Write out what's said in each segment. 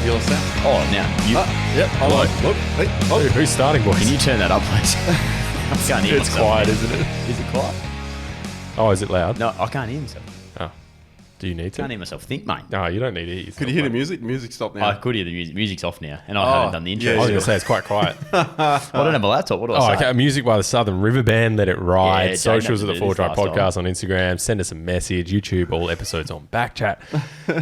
your sound. Oh, now you. Yep. Hello. Look. Hey. Oh. Who's starting, boys? Can you turn that up, please? I can't hear It's myself. quiet, isn't it? Is it quiet? Oh, is it loud? No, I can't hear myself. Oh. Do you need I to? can't hear myself think, mate. No, you don't need it. Could you hear the music? The music stopped now. I could hear the music. Music's off now, and I haven't done the intro. I was yeah. going to say it's quite quiet. I don't have a laptop. What do I Oh, say? okay. Music by the Southern River Band. Let it ride. Yeah, Socials of Jaden the had to Four do Drive this last Podcast on Instagram. Send us a message. YouTube. All episodes on BackChat.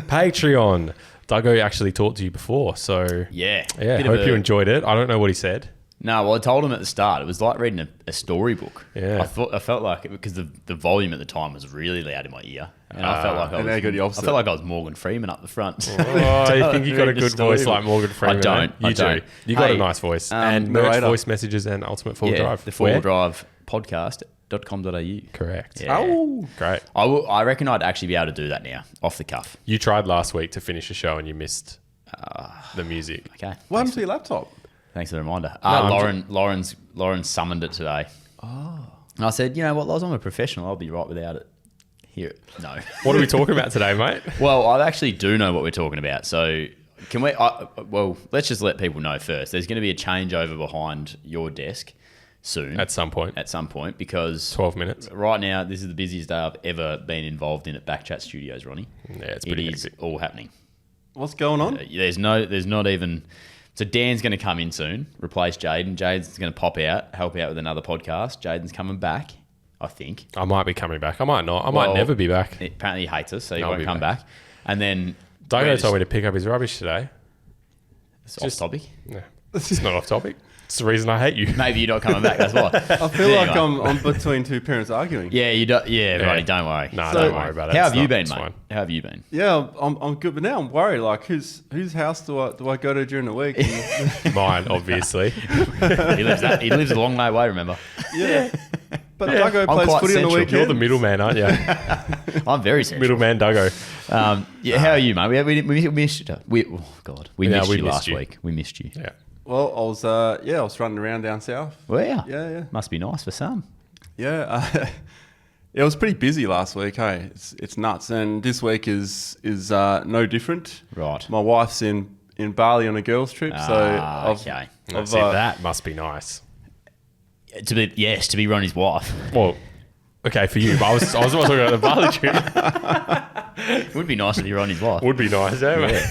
Patreon. Duggo actually talked to you before, so Yeah. yeah. Bit of Hope you enjoyed it. I don't know what he said. No, well, I told him at the start. It was like reading a storybook. Yeah. I felt like it because the volume at the time was really loud in my ear, and I felt like and now you got the I opposite. felt like I was Morgan Freeman up the front. Oh, you think you got a Reading good storybook. voice like Morgan Freeman? I don't. You I do. don't. You got Hey, a nice voice. And merch narrator. voice messages and Ultimate Four Yeah, Drive. the Four Where? Drive podcast.com.au. Correct. Yeah. Oh. Great. I reckon I'd actually be able to do that now, off the cuff. You tried last week to finish a show and you missed the music. Okay. What happened to your laptop? Thanks for the reminder. I'm Lauren summoned it today. Oh. And I said, you know what, Loz, I'm a professional. I'll be right without it. Here. No. What are we talking about today, mate? Well, I actually do know what we're talking about. So can we, well, let's just let people know first. There's going to be a changeover behind your desk soon. At some point. Because 12 minutes. right now, this is the busiest day I've ever been involved in at BackChat Studios, Ronnie. Yeah, it's pretty It is hectic. all happening. What's going on? There's not even. So Dan's going to come in soon, replace Jaden. Jaden's going to pop out, help out with another podcast. Jaden's coming back, I think. I might be coming back. I might not. I might never be back. Apparently he hates us, so he I'll won't be come back. back. And then Duggo told me to pick up his rubbish today. It's off topic. No, it's not off topic. It's the reason I hate you. Maybe you're not coming back. That's why. I feel like I'm between two parents arguing. Yeah, you do. Yeah, Ronnie, don't worry. No, So- don't worry about it. How It's have you not- been, it's mate? fine. How have you been? Yeah, I'm good, but now I'm worried. Like, whose house do I go to during the week? Mine, obviously. He lives a long way away. Remember? Yeah. But Duggo plays quite footy on the central. weekend. You're the middleman, aren't you? I'm very central. Middleman Duggo. Yeah, how are you, mate? We missed you. We missed we you missed last you. week. We missed you. Yeah. Well, I was running around down south. Well, Yeah. Must be nice for some. Yeah. It was pretty busy last week. Hey, it's nuts, and this week is no different. Right. My wife's in Bali on a girls' trip, so okay. See, that must be nice. To be Ronnie's wife. Well, okay, for you, but I was talking about the Bali trip. It would be nice to be Ronnie's wife. Would be nice, eh, mate?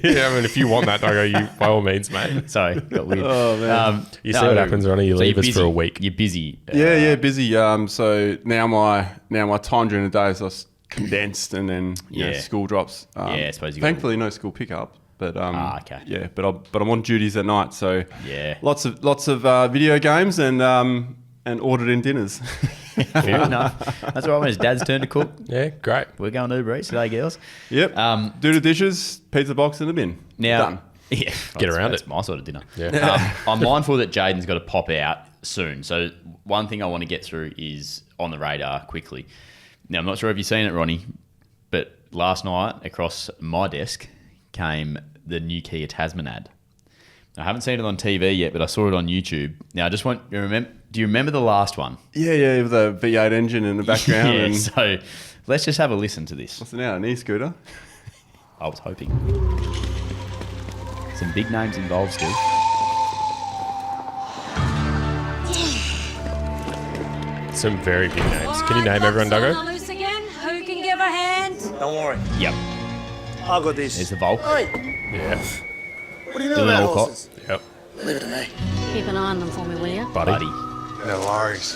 Yeah, I mean, if you want that, Duggo, you by all means, mate. Sorry, got weird. Oh, man. You see what happens, Ronnie? You so leave you're us for busy. a week. You're busy. Yeah, busy. So now my time during the day is just condensed, and then you know, Yeah. school drops. I suppose you got- thankfully no school pickup, but okay. yeah, but I'm on duties at night, so Yeah. lots of video games and ordered in dinners. Fair enough. That's all right. When it's dad's turn to cook, Yeah, great. we're going to Uber Eats today, girls. Yep. Do the dishes, pizza box in the bin. Now, Done. Yeah, around that's it. my sort of dinner. Yeah. I'm mindful that Jaden's got to pop out soon. So one thing I want to get through is on the radar quickly. Now, I'm not sure if you've seen it, Ronnie, but last night across my desk came the new Kia Tasman ad. I haven't seen it on TV yet, but I saw it on YouTube. Now, I just want you to remember. Do you remember the last one? Yeah, with the V8 engine in the background. Yeah. And So let's just have a listen to this. what's it now? An e-scooter. I was hoping. Some big names involved still. Some very big names. Can you name everyone, Duggo? Loose again? Who can give a hand? Don't worry, Yep. I got this. There's the Volk. Hey, Yeah. what do you know Dylan about Alcott. horses? Yep. Leave it to me. Keep an eye on them for me, will you? Buddy. No worries.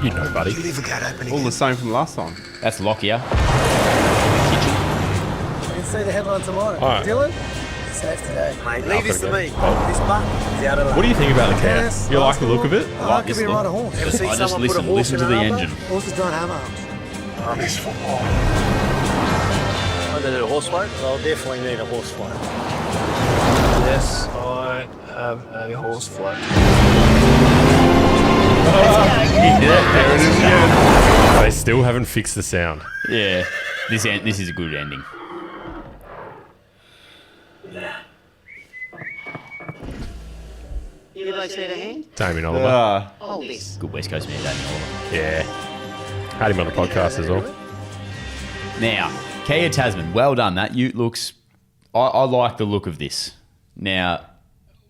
You know, buddy. You leave a gate open All again. the same from last time. That's Lockyer. You can see the headline tomorrow. All right. Dylan, safe today. Mate, leave this to me. Oh. This button is out of luck. What do you think about the car? Tennis, You like the look of it? Oh, like it could this be look. right a horse. Ever see I just someone put a horse listen in to an the armbar? engine. Horses don't have arms. Rubbish football. I'm going to do a horse float. I'll definitely need a horse float. Yes, I have a horse float. There it is again. They still haven't fixed the sound. Yeah. This is a good ending. You guys need a hand? Damien Oliver. Hold this. Good West Coast man, Damien Oliver. Yeah. Had him on the podcast as well. Now, Kia Tasman, well done. That ute looks I like the look of this. Now,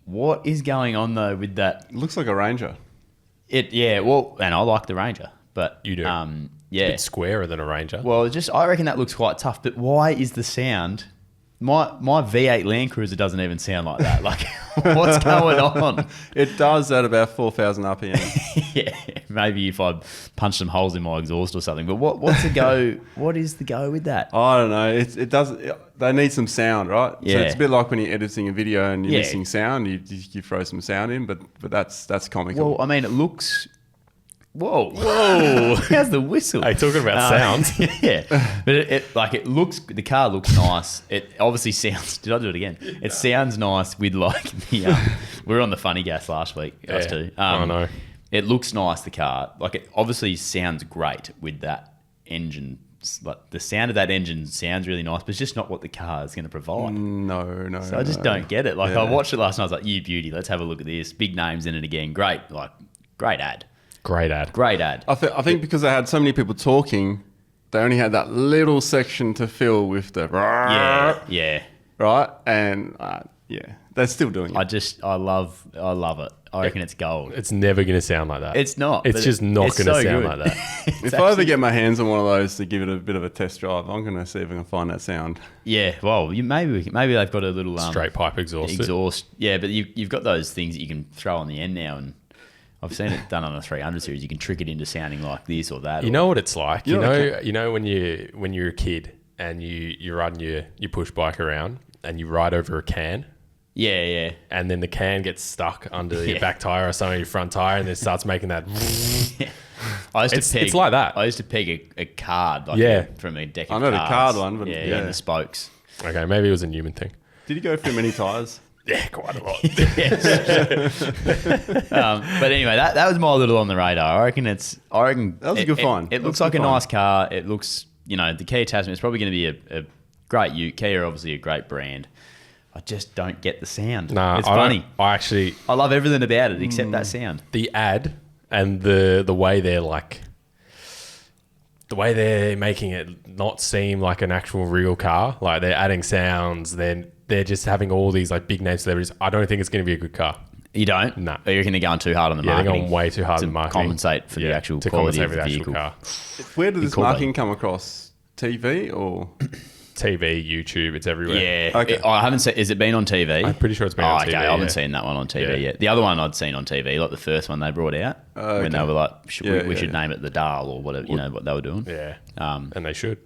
what is going on though with that? It looks like a Ranger. Well, and I like the Ranger, but You do. yeah. A bit squarer than a Ranger. Well, I reckon that looks quite tough. But why is the sound? My V8 Land Cruiser doesn't even sound like that. Like, what's going on? It does at about 4,000 RPM. Yeah, maybe if I punch some holes in my exhaust or something. But what's the go? What is the go with that? I don't know. It does. They need some sound, right? So Yeah. it's a bit like when you're editing a video and you're Yeah. missing sound. You throw some sound in, but that's comical. Well, I mean, it looks. Whoa! How's the whistle? Hey, talking about sounds. Yeah, but it looks. The car looks nice. It obviously sounds. Did I do it again? It sounds nice with like the. We were on the funny gas last week. Us Yeah. two. I know. It looks nice. The car, like it obviously sounds great with that engine. Like the sound of that engine sounds really nice, but it's just not what the car is going to provide. No. So I just don't get it. Like Yeah. I watched it last night. I was like, "You beauty, let's have a look at this." Big names in it again. Great, like great ad. Great ad. Great ad. I think because they had so many people talking, they only had that little section to fill with the Yeah. right, and they're still doing it. I love it. I reckon it's gold. It's never going to sound like that. It's not. It's but just not it's going to so sound good. like that. If I ever get my hands on one of those to give it a bit of a test drive, I'm going to see if I can find that sound. Yeah. Well, maybe they've got a little Straight pipe exhaust. Yeah, but you've got those things that you can throw on the end now, and I've seen it done on a 300 series. You can trick it into sounding like this or that. You know what it's like. You know, You know when you're a kid and you're riding your push bike around and you ride over a can. Yeah. And then the can gets stuck under your Yeah. back tire or something, your front tire, and then starts making that. I used It's- to peg. it's like that. I used to peg a card. Like Yeah. from a deck I of know the cards. card one, but yeah, yeah. and the spokes. Okay, maybe it was a Newman thing. Did you go through many tires? Yeah, quite a lot. But anyway, that was my little on the radar. I reckon that was a good find. It That looks was a like a good nice find. car. It looks, the Kia Tasman is probably going to be a great ute. Kia are obviously a great brand. I just don't get the sound. Nah, it's I funny. don't- I actually I love everything about it except that sound. the ad and the way they're like the way they're making it not seem like an actual real car. Like they're adding sounds. They're just having all these like big name celebrities. I don't think it's going to be a good car. You don't? Nah. Or you reckon they're going too hard on the Yeah, they're marketing? going way too hard to on the marketing. compensate for the actual to quality compensate of for the the actual vehicle. car. Where did this cool, marketing come across? TV or? TV, YouTube, it's everywhere. Yeah. Okay. I haven't seen. Has it been on TV? I'm pretty sure it's been on okay. TV, I haven't yeah. seen that one on TV Yeah. yet. The other one I'd seen on TV, like the first one they brought out, when they okay. were like, we should yeah. name it the Dial or whatever, what they were doing. Yeah. Um, And they should.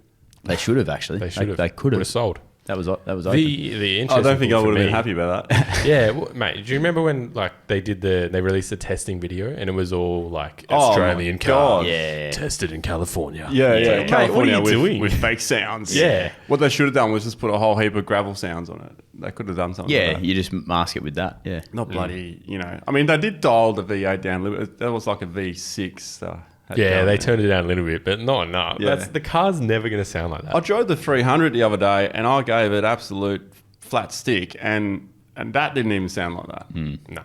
They should have actually. They should have. They could Would have. have sold. That was open. The interesting I don't think thing I for would have me- been happy about that. Yeah, well, mate. Do you remember when like they released a testing video and it was all like Oh, Australian my car God. Yeah. tested in California? Yeah, It's yeah. like, mate, what are you doing? with fake sounds? Yeah. What they should have done was just put a whole heap of gravel sounds on it. They could have done something. Yeah, like that. you just mask it with that. Yeah. Not bloody, I mean, they did dial the V8 down a little bit. That was like a V6. So Yeah, they turned it down a little bit, but not enough. Yeah. The car's never going to sound like that. I drove the 300 the other day, and I gave it absolute flat stick, and that didn't even sound like that. No.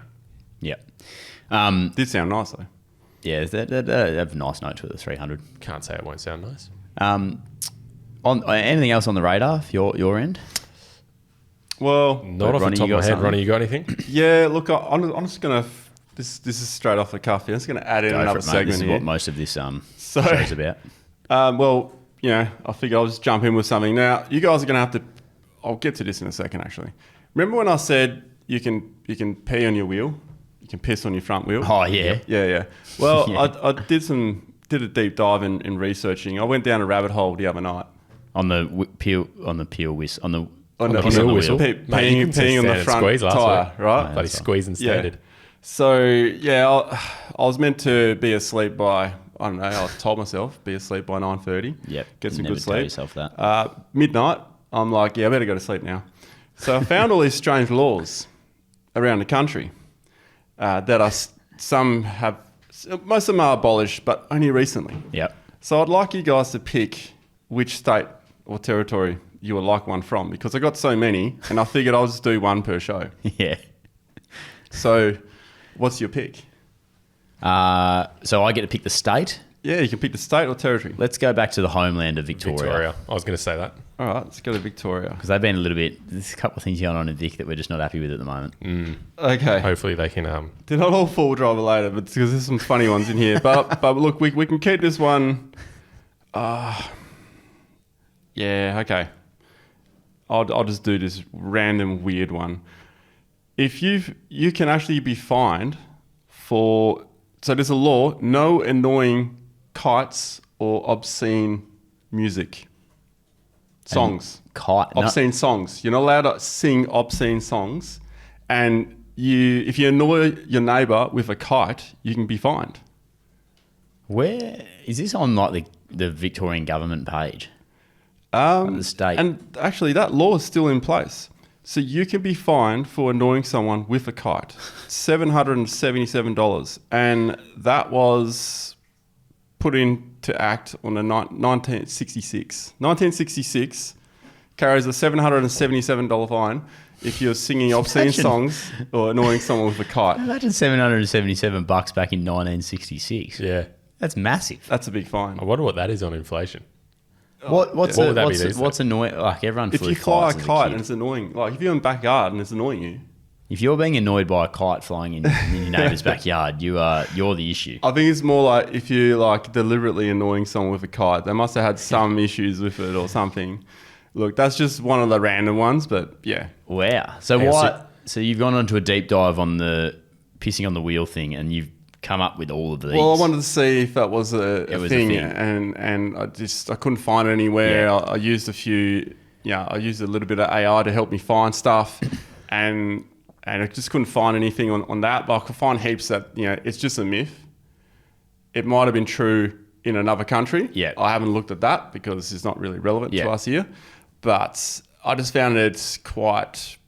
Yeah. Did sound nice though. Yeah, they have a nice note to it, the 300. Can't say it won't sound nice. On anything else on the radar for your end? Well, Not off Ronny, the top you of my got head. something? Ronny, you got anything? yeah. Look, I'm just gonna. This is straight off the cuff. I'm just gonna add in Go another for it, mate. segment This is here. what most of this show's about. Well, I figure I'll just jump in with something. Now, you guys are going to have to... I'll get to this in a second, actually. Remember when I said you can pee on your wheel? You can piss on your front wheel? Oh, yeah. Yeah. Well, Yeah. I did a deep dive in researching. I went down a rabbit hole the other night. On the peel whistle. On the piss on the wheel. Pe- Mate, you peeing can peeing on the stand and front squeeze last tyre, week. right? Bloody squeeze and Yeah. standard. So, I was meant to be asleep by... I don't know. I told myself be asleep by 9:30. Yep. Get some Never good tell sleep. yourself that. Midnight. I'm like, I better go to sleep now. So I found all these strange laws around the country that are some have. Most of them are abolished, but only recently. Yep. So I'd like you guys to pick which state or territory you would like one from, because I got so many, and I figured I'll just do one per show. Yeah. So, what's your pick? So I get to pick the state. Yeah, you can pick the state or territory. Let's go back to the homeland of Victoria. I was going to say that. All right, let's go to Victoria. Because they've been a little bit... There's a couple of things going on in Vic that we're just not happy with at the moment. Okay. Hopefully they can... They're not all four-wheel drive related, but because there's some funny ones in here. But look, we can keep this one... yeah, okay. I'll just do this random weird one. If you can actually be fined for... So there's a law, no annoying kites or obscene music. Songs. Obscene songs. You're not allowed to sing obscene songs. And if you annoy your neighbour with a kite, you can be fined. Where... Is this on like the Victorian government page? The state. And actually that law is still in place. So you can be fined for annoying someone with a kite. $777. And that was put into act on 1966. 1966 carries a $777 fine if you're singing obscene songs or annoying someone with a kite. Imagine $777 back in 1966. Yeah. That's massive. That's a big fine. I wonder what that is on inflation. What's What would that be these what's annoying? Like everyone If flew you fly a kites as kite kid. and it's annoying, like if you're in the backyard and it's annoying you, If you're being annoyed by a kite flying in your neighbour's backyard, you're the issue. I think it's more like if you're like deliberately annoying someone with a kite, they must have had some issues with it or something. Look, that's just one of the random ones, but yeah. Wow. So what? So you've gone on to a deep dive on the pissing on the wheel thing, and you've come up with all of these. Well, I wanted to see if that was a was a thing, thing. and I couldn't find it anywhere. Yeah. I used I used a little bit of AI to help me find stuff, and I just couldn't find anything on that. But I could find heaps that it's just a myth. It might have been true in another country. Yeah. I haven't looked at that because it's not really relevant to us here. But I just found it quite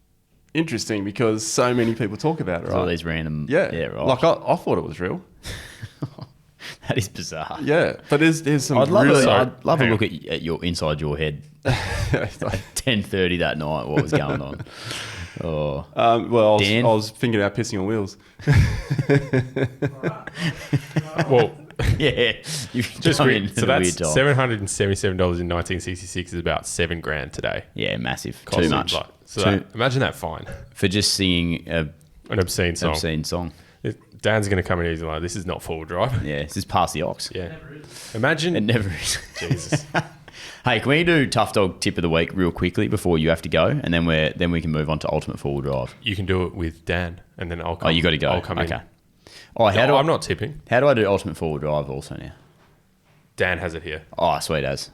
interesting because so many people talk about it, right? all these random. Yeah. Yeah. Right. Like I thought it was real. That is bizarre. Yeah. But there's some I'd love, really... I'd love a hang look at your inside your head at 10:30 that night. What was going on? Oh, well, Dan? I was thinking about pissing on wheels. Well, yeah. You've just come weird. in So at a that's weird time. $777 in 1966 is about $7,000 today. Yeah, massive. Cost Too them, much. like, so Too- imagine that fine. for just singing an An obscene song. obscene song. Dan's going to come in and he's like, this is not full drive. Yeah, this is past the ox. Yeah. Imagine. It never is. Jesus. Hey, can we do Tough Dog Tip of the Week real quickly before you have to go, and then we can move on to Ultimate Four-Wheel Drive. You can do it with Dan and then I'll come. Oh, you got to go. I'll come okay. in. Oh, I'm not tipping. How do I do Ultimate Four-Wheel Drive also now? Dan has it here. Oh, sweet as.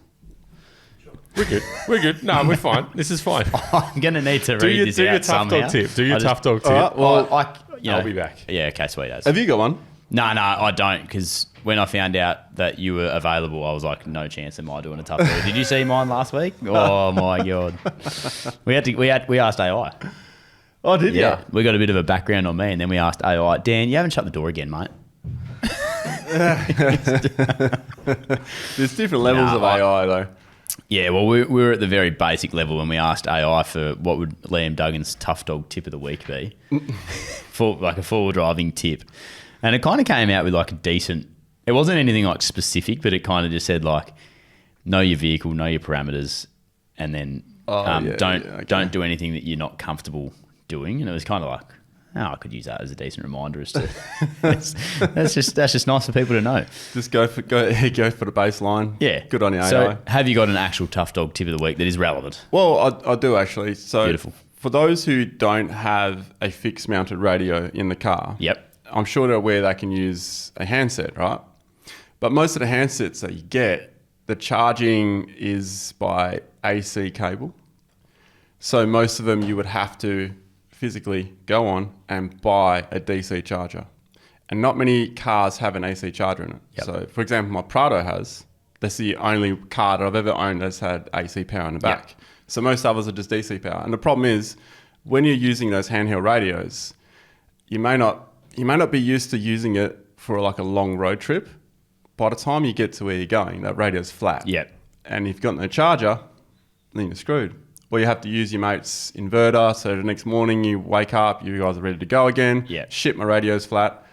We're good. We're good. No, we're fine. This is fine. I'm gonna need to Do read your, this do your out tough somehow. dog tip. Do your I just- tough dog tip. All right, well, I'll be back. Yeah, okay, sweet as. have you got one? No, I don't, because when I found out that you were available, I was like, no chance am I doing a tough dog. Did you see mine last week? Oh my god, we asked AI. Oh, did Yeah, you? we got a bit of a background on me, and then we asked AI, Dan, you haven't shut the door again, mate. There's different levels Nah, of AI though. Yeah, well, we were at the very basic level when we asked AI for what would Liam Duggan's tough dog tip of the week be, for like a four-wheel driving tip, and it kind of came out with like a decent. It wasn't anything like specific, but it kind of just said like, know your vehicle, know your parameters, and then don't do anything that you're not comfortable doing. And it was kind of like, oh, I could use that as a decent reminder as to that's just nice for people to know. Just go for the baseline. Yeah, Good on you, AI. So, have you got an actual tough dog tip of the week that is relevant? Well, I do actually. So Beautiful. For those who don't have a fixed mounted radio in the car, Yep. I'm sure they're aware they can use a handset, right? But most of the handsets that you get, the charging is by AC cable. So most of them you would have to physically go on and buy a DC charger. And not many cars have an AC charger in it. Yep. So for example, my Prado has. That's the only car that I've ever owned that's had AC power in the back. Yep. So most others are just DC power. And the problem is when you're using those handheld radios, you may not be used to using it for like a long road trip. By the time you get to where you're going, that radio's flat. Yep. And if you've got no charger, then you're screwed. Or you have to use your mate's inverter, so the next morning you wake up, you guys are ready to go again. Yeah. Shit, my radio's flat.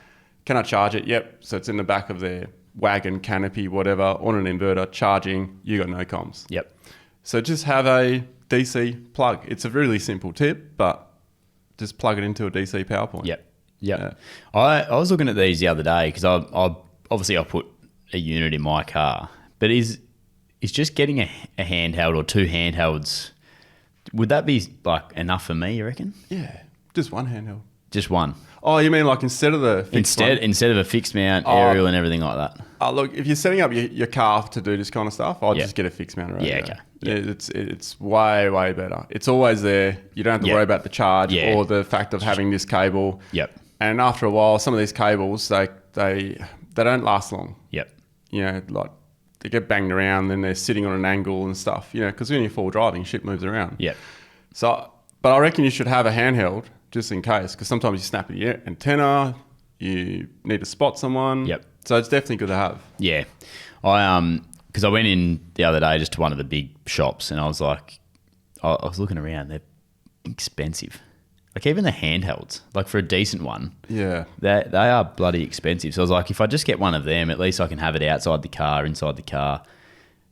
Can I charge it? Yep. So it's in the back of their wagon, canopy, whatever, on an inverter, charging, you got no comms. Yep. So just have a DC plug. It's a really simple tip, but just plug it into a DC power point. Yep. Yeah. I was looking at these the other day because I obviously I put a unit in my car, but is just getting a handheld or two handhelds, would that be like enough for me, you reckon? Yeah, just one handheld. Just one. Oh, you mean like instead of the fixed one? Instead of a fixed mount, aerial and everything like that. Look, if you're setting up your car to do this kind of stuff, I'll Yeah. just get a fixed mount radio. Yeah, okay. Yeah. It's way, way better. It's always there. You don't have to worry about the charge or the fact of having this cable. Yep. And after a while, some of these cables, they don't last long. Yep. You know, like they get banged around, then they're sitting on an angle and stuff, you know, because when you're full driving, shit moves around. Yep. So, but I reckon you should have a handheld just in case, because sometimes you snap your antenna, you need to spot someone. Yep. So it's definitely good to have. Yeah. Because I went in the other day just to one of the big shops and I was like, I was looking around, they're expensive. Like even the handhelds, like for a decent one, Yeah. they are bloody expensive. So I was like, if I just get one of them, at least I can have it outside the car, inside the car.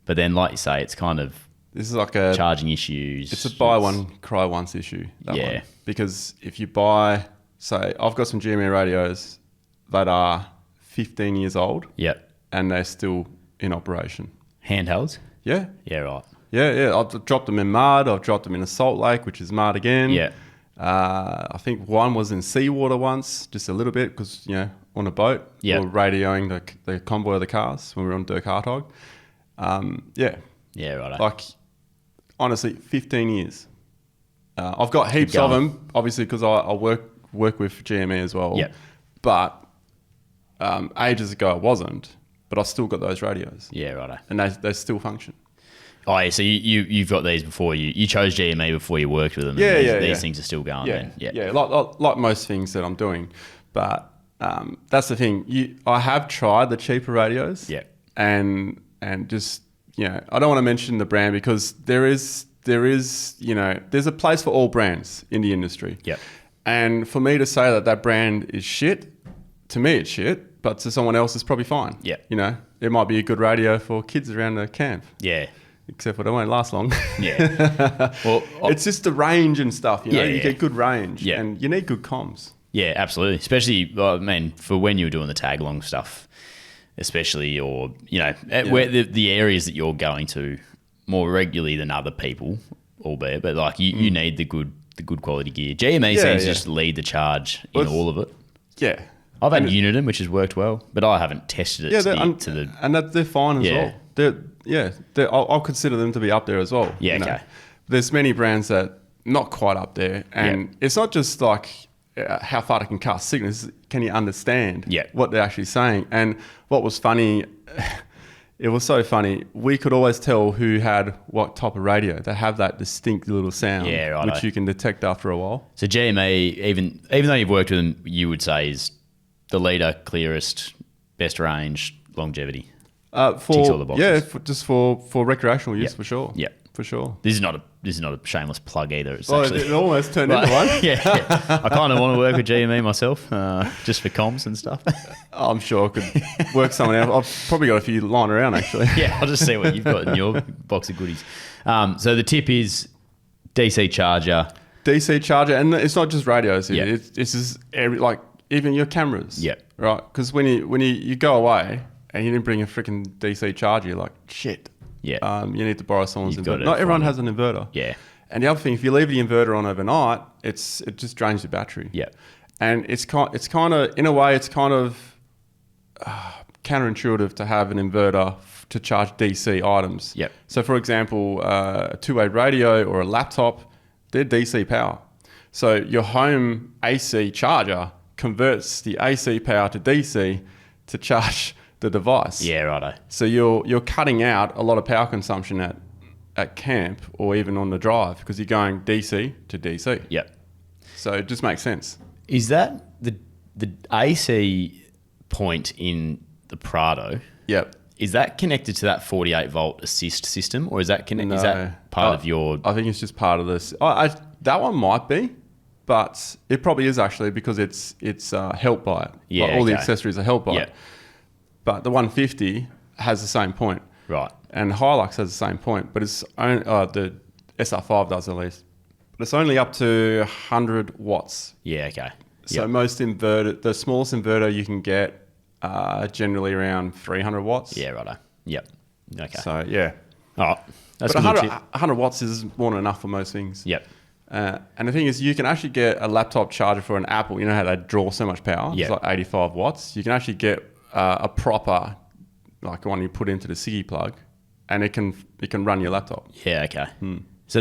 But then, like you say, it's kind of This is like a charging issues. It's a buy one, cry once issue. That Yeah. one. Because if you buy, say, I've got some GME radios that are 15 years old Yep. and they're still in operation. Handhelds? Yeah. Yeah, right. Yeah. I've dropped them in mud. I've dropped them in a salt lake, which is mud again. Yeah. I think one was in seawater once, just a little bit, because, you know, on a boat. Yeah. We were radioing the convoy of the cars when we were on toughdog. Yeah. Yeah, right. Like, honestly, 15 years. I've got heaps of going. them, obviously, because I work with GME as well. Yep. But ages ago I wasn't, but I've still got those radios. Yeah, right. And they still function. Oh, yeah, so you've got these before you chose GME before you worked with them. Yeah, and these things are still going. Then. Yeah. Like most things that I'm doing. But that's the thing. I have tried the cheaper radios. Yeah. And just, you know, I don't want to mention the brand because there is, you know, there's a place for all brands in the industry. Yep. And for me to say that brand is shit, to me it's shit, but to someone else it's probably fine. Yeah. You know, it might be a good radio for kids around the camp. Yeah. Except for they won't last long. Yeah. Well, it's just the range and stuff, you know. Yeah, You get good range Yeah. and you need good comms. Yeah, absolutely. Especially, I mean, for when you were doing the tag along stuff, especially, or, you know, where the areas that you're going to more regularly than other people, albeit, but like you need the good quality gear. GME seems to just lead the charge in all of it. Yeah. I've had Unitum, which has worked well, but I haven't tested it they're fine as well. I'll consider them to be up there as well. Yeah, you know. okay. There's many brands that not quite up there, and it's not just like how far they can cast signals. Can you understand what they're actually saying? And what was funny, it was so funny. We could always tell who had what type of radio. They have that distinct little sound, which you can detect after a while. So GME, even though you've worked with them, you would say is the leader, clearest, best range, longevity. Ticks all the boxes. just for recreational use for sure. Yeah, for sure. This is not a shameless plug either. It's it almost turned into one. Yeah. I kind of want to work with GME myself, just for comms and stuff. I'm sure I could work someone out. I've probably got a few lying around actually. Yeah, I'll just see what you've got in your box of goodies. So the tip is DC charger. DC charger, and it's not just radios. Yeah. It's just even your cameras. Yeah. Right. Because when you go away and you didn't bring a freaking DC charger, you're like, shit. Yeah. You need to borrow someone's You've got inverter. it Not everyone from- has an inverter. Yeah. And the other thing, if you leave the inverter on overnight, it just drains the battery. Yeah. And it's kind of, in a way, it's kind of counterintuitive to have an inverter to charge DC items. Yep. So, for example, a two-way radio or a laptop, they're DC power. So your home AC charger converts the AC power to DC to charge the device. Yeah, righto. So you're cutting out a lot of power consumption at camp or even on the drive because you're going DC to DC. Yep. So it just makes sense. Is that the AC point in the Prado? Yep. Is that connected to that 48 volt assist system, or is that No. is that part of your? I think it's just part of this. That one might be, but it probably is actually because it's helped by it. Yeah, Like all the okay. accessories are helped by Yeah. it. but the 150 has the same point. Right. And Hilux has the same point, but it's only, the SR5 does at least. But it's only up to 100 watts. Yeah, okay. So most inverter, the smallest inverter you can get generally around 300 watts. Yeah, righto. Yep. Okay. So, yeah. All right. That's But good. 100 watts is more than enough for most things. Yep. And the thing is, you can actually get a laptop charger for an Apple. You know how they draw so much power? Yeah. It's like 85 watts. You can actually get a proper, like one you put into the Siggy plug, and it can run your laptop. Yeah, okay. So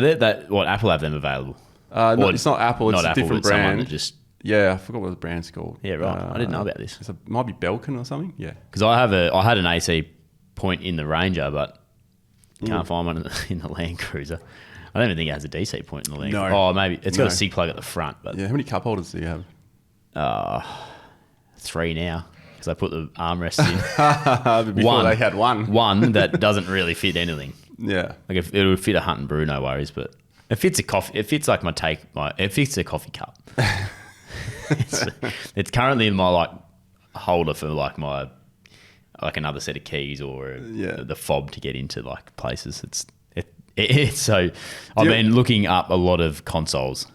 what Apple have them available? No, it's not Apple. It's not a Apple, different but someone brand. that just Yeah, I forgot what the brand's called. Yeah, right. I didn't know about this. It might be Belkin or something. Yeah. Because I had an AC point in the Ranger, but can't find one in the Land Cruiser. I don't even think it has a DC point in the Land Cruiser. Oh, maybe it's got a C plug at the front. But Yeah. How many cup holders do you have? 3 now because I put the armrests in. Before they had one. One that doesn't really fit anything. Yeah. Like if it would fit a Hunt and Brew, no worries. But it fits a coffee. It fits like it fits a coffee cup. It's currently in my holder for my another set of keys or the fob to get into places. It's so I've been looking up a lot of consoles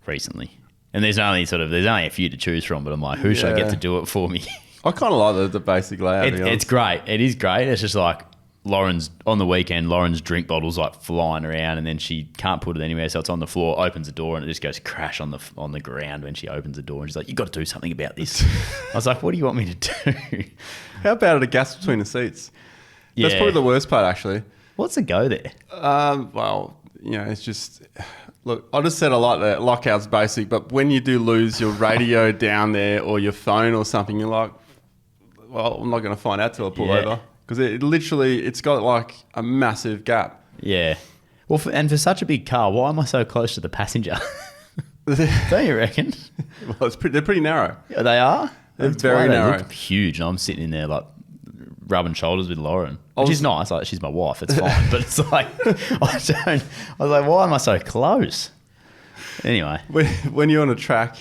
recently, and there's only a few to choose from. But I'm like, who should I get to do it for me? I kind of like the basic layout. It's great. It is great. It's just like Lauren's on the weekend. Lauren's drink bottles flying around, and then she can't put it anywhere, so it's on the floor. Opens the door, and it just goes crash on the ground when she opens the door. And she's like, "You got to do something about this." I was like, "What do you want me to do?" How about a gas between the seats? That's probably the worst part, actually. What's the go there? Well, it's just... Look, I just said I like that lockout's basic, but when you do lose your radio down there or your phone or something, you're like, well, I'm not going to find out till I pull over. Because it's got a massive gap. Yeah. Well, for such a big car, why am I so close to the passenger? Don't you reckon? Well, they're pretty narrow. Yeah, they are? They're very narrow. They look huge, and I'm sitting in there rubbing shoulders with Lauren. Which is nice. She's my wife. It's fine. But it's I was like, why am I so close? Anyway. When you're on a track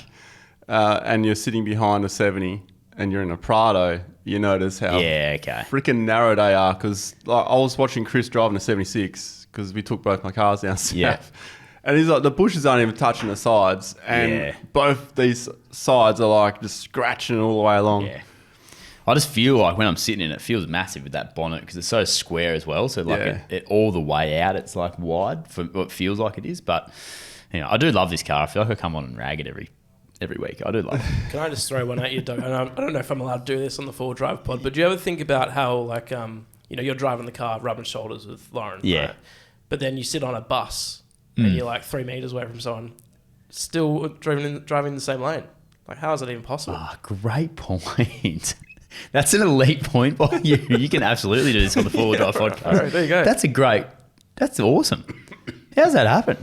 and you're sitting behind a 70 and you're in a Prado, you notice how freaking narrow they are. Because I was watching Chris driving a 76 because we took both my cars down south. Yeah. And he's like, the bushes aren't even touching the sides. And both these sides are just scratching all the way along. Yeah. I just feel like when I'm sitting in it, it feels massive with that bonnet because it's so square as well. So it all the way out, it's wide for what feels like it is. But I do love this car. I feel like I come on and rag it every week. I do love it. Can I just throw one at you, Doug? I don't know if I'm allowed to do this on the Full Drive pod, but do you ever think about how you're driving the car, rubbing shoulders with Lauren, right? But then you sit on a bus and you're 3 meters away from someone, still driving in the same lane. How is it even possible? Great point. That's an elite point by you. You can absolutely do this on the Full Drive podcast. All right, there you go. That's awesome. How's that happen?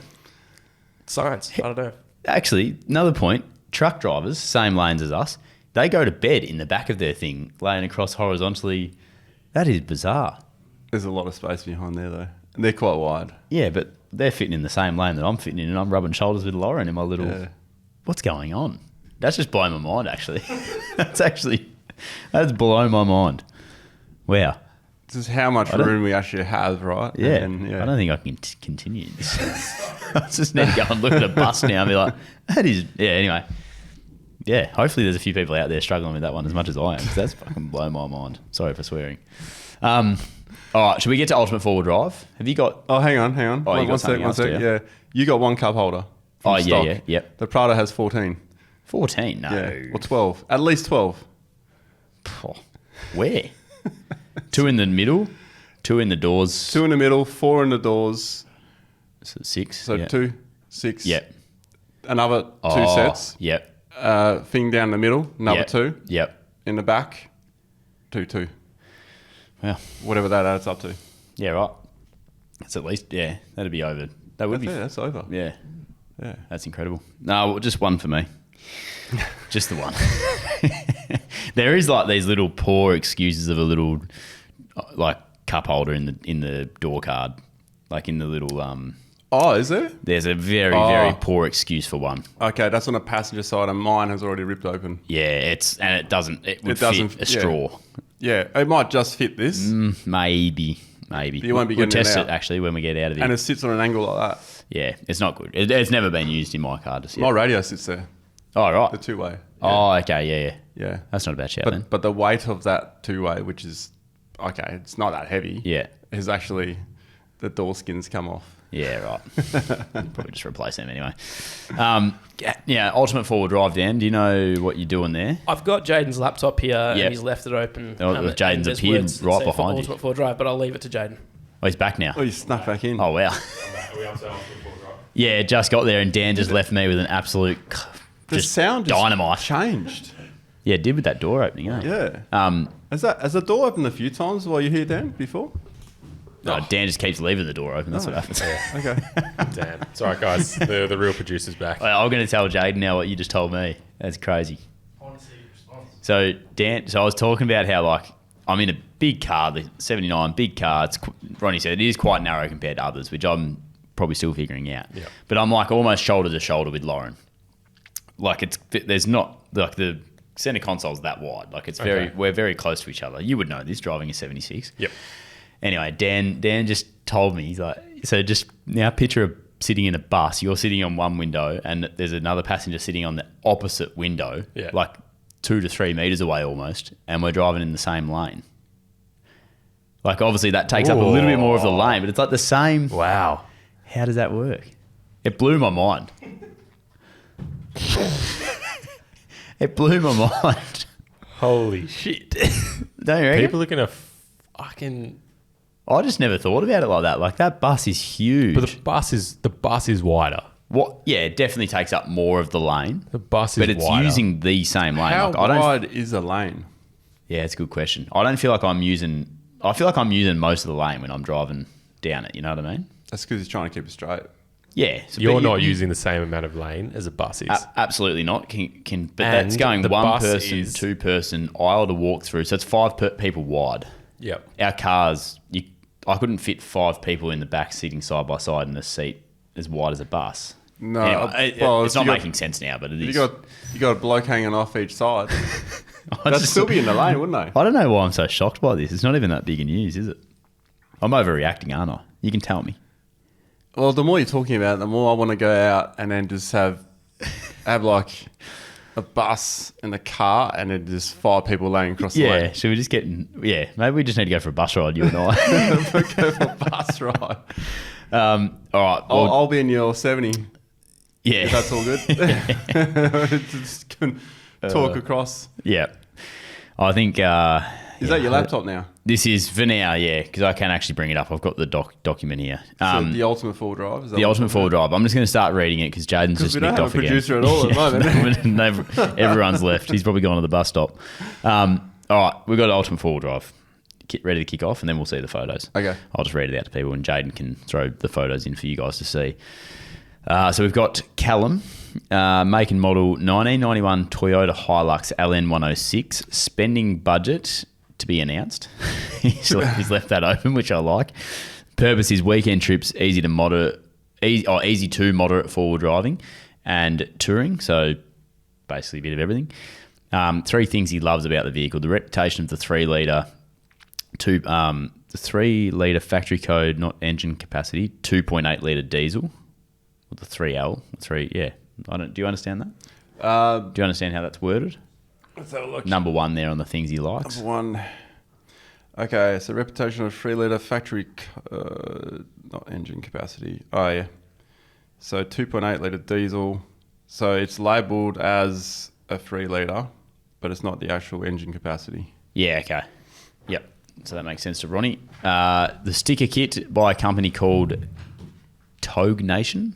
Science. I don't know. Actually, another point. Truck drivers, same lanes as us, they go to bed in the back of their thing, laying across horizontally. That is bizarre. There's a lot of space behind there, though. And they're quite wide. Yeah, but they're fitting in the same lane that I'm fitting in, and I'm rubbing shoulders with Lauren in my little... Yeah. What's going on? That's just blowing my mind, actually. That's blowing my mind. Wow. This is how much room we actually have, right? Yeah. I don't think I can continue this. I just need to go and look at a bus now and be like, that is... Yeah, anyway. Yeah, hopefully there's a few people out there struggling with that one as much as I am, because that's fucking blowing my mind. Sorry for swearing. All right, should we get to Ultimate Four-Wheel Drive? Have you got... Oh, hang on. Oh, you got something else, Yeah. You got one cup holder. Oh, stock. yeah. Yep. The Prado has 14. 14? No. Yeah. Or 12. At least 12. Oh, where? 2 in the middle, 2 in the doors. 2 in the middle, 4 in the doors. So 6. So 2, 6. Yep. Another 2 sets. Yep. Thing down the middle, another 2. Yep. In the back, 2. Well, whatever that adds up to. Yeah, right. That's at least, that'd be over. That would be. Yeah, that's over. Yeah. That's incredible. No, just one for me. Just the one. There is these little poor excuses of a little cup holder in the door card, in the little Oh, is there? There's a very very poor excuse for one. Okay, that's on the passenger side, and mine has already ripped open. Yeah, it would fit a straw. Yeah, it might just fit this. Maybe. But you won't be We'll getting it test out. it actually when we get out of here. And it sits on an angle like that. Yeah, it's not good. It's never been used in my car just My yet. radio sits there, Oh, right. the two-way. Oh, okay, yeah. Yeah. That's not a bad shout then. But the weight of that two-way, which is, okay, it's not that heavy. Yeah. Is actually, the door skins come off. Yeah, right. Probably just replace them anyway. Yeah, ultimate four-wheel drive, Dan. Do you know what you're doing there? I've got Jaden's laptop here Yep. and he's left it open. Oh, and Jaden's there's appeared words that right say behind for you. Ultimate 4 Drive, but I'll leave it to Jaden. Oh, he's back now. Oh, you snuck back in. Oh, wow. Are we up to Ultimate 4 Drive? Yeah, just got there and Dan just left me with an absolute The just sound just dynamite. changed. Yeah, it did with that door opening, eh? Yeah. Has the door opened a few times while you're here, Dan, before? No, Dan just keeps leaving the door open. That's what happens. Okay. Damn. It's all right, guys. The real producer's back. I'm going to tell Jaden now what you just told me. That's crazy. So Dan, I was talking about how like I'm in a big car, the 79 big car. Ronnie said it is quite narrow compared to others, which I'm probably still figuring out. Yeah. But I'm like almost shoulder to shoulder with Lauren. Like there's not like the center console's that wide. Like it's we're very close to each other. You would know this driving a 76. Yep. Anyway, Dan just told me, he's like, so just now picture sitting in a bus. You're sitting on one window and there's another passenger sitting on the opposite window, Yeah. like 2 to 3 meters away almost, and we're driving in the same lane. Like obviously that takes up a little bit more of the lane, but it's like the same. Wow. How does that work? It blew my mind. It blew my mind. Holy shit. Don't you reckon? People are going to fucking... I just never thought about it like that. Like that bus is huge. But the bus is wider. What? Yeah, it definitely takes up more of the lane. The bus is But it's wider. using the same lane. How Like, I don't. wide is a lane? Yeah, it's a good question. I don't feel like I'm using. I feel like I'm using most of the lane when I'm driving down it. You know what I mean? That's because he's trying to keep it straight. Yeah. So, You're but not using the same amount of lane as a bus is. Absolutely not. But And that's going the one bus person, is- 2 person aisle to walk through. So it's 5 people wide. Yep. Our cars, I couldn't fit 5 people in the back sitting side by side in a seat as wide as a bus. No, Anyway, well, it's if not you got- making sense now, but it You is. got a bloke hanging off each side. I That'd just- still be in the lane, wouldn't they? I don't know why I'm so shocked by this. It's not even that big a news, is it? I'm overreacting, aren't I? You can tell me. Well, the more you're talking about it, the more I want to go out and then just have like a bus and a car and then just 5 people laying across the Yeah, lane. should we just get... maybe we just need to go for a bus ride, you and I. Go for a bus ride. All right. Well, I'll be in your 70. yeah. If that's all good. Just can talk across. Yeah. I think... Is that your laptop now? This is for now, yeah, because I can actually bring it up. I've got the document here. So the ultimate 4 drive? Is that The what ultimate it's four called? drive. I'm just going to start reading it because Jaden's just we don't nicked have off a again. producer at all at the moment. Everyone's left. He's probably gone to the bus stop. All right, we've got ultimate 4 drive. Ready to kick off, and then we'll see the photos. Okay. I'll just read it out to people, and Jaden can throw the photos in for you guys to see. So we've got Callum, make and model 1991 Toyota Hilux LN106, spending budget to be announced. He's left that open, which I like. Purpose is weekend trips, easy to moderate 4-wheel driving and touring. So basically a bit of everything. 3 things he loves about the vehicle: the reputation of the 3-litre, the 3-litre factory code, not engine capacity, 2.8-litre diesel, or the 3L, yeah. Do you understand that? Do you understand how that's worded? Let's have a look. Number 1 there on the things he likes. Number 1. Okay, so reputation of 3-litre factory, not engine capacity. Oh, yeah. So 2.8-litre diesel. So it's labelled as a 3-litre, but it's not the actual engine capacity. Yeah, okay. Yep. So that makes sense to Ronnie. The sticker kit by a company called Toug Nation.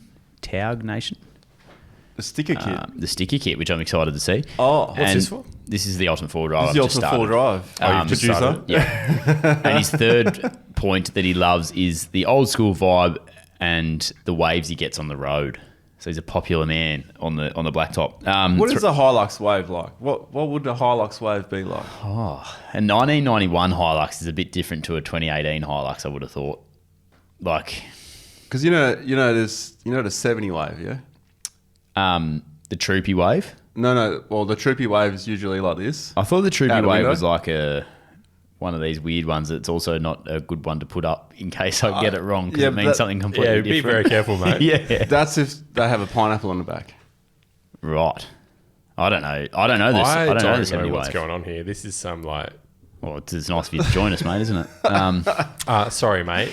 The sticker kit. The sticker kit, which I'm excited to see. Oh, what's And this for? This is the Ultimate 4 Drive. This is the I've just ultimate 4 drive. you've just producer. started. Yeah. And his third point that he loves is the old school vibe and the waves he gets on the road. So he's a popular man on the blacktop. What is a Hilux wave like? What would a Hilux wave be like? A 1991 Hilux is a bit different to a 2018 Hilux, I would have thought. Like, Because you know the 70 wave, yeah. the Troopy wave. No. Well, the Troopy wave is usually like this. I thought the Out Troopy the wave window? was like a one of these weird ones that's also not a good one to put up in case I get it wrong because yeah, it means that- something completely Yeah, be different. very careful, mate. Yeah. That's if they have a pineapple on the back. Right. I don't know. I don't know this. I don't know this know anyway. what's going on here. This is some like... Well, it's nice of you to join us, mate, isn't it? sorry, mate.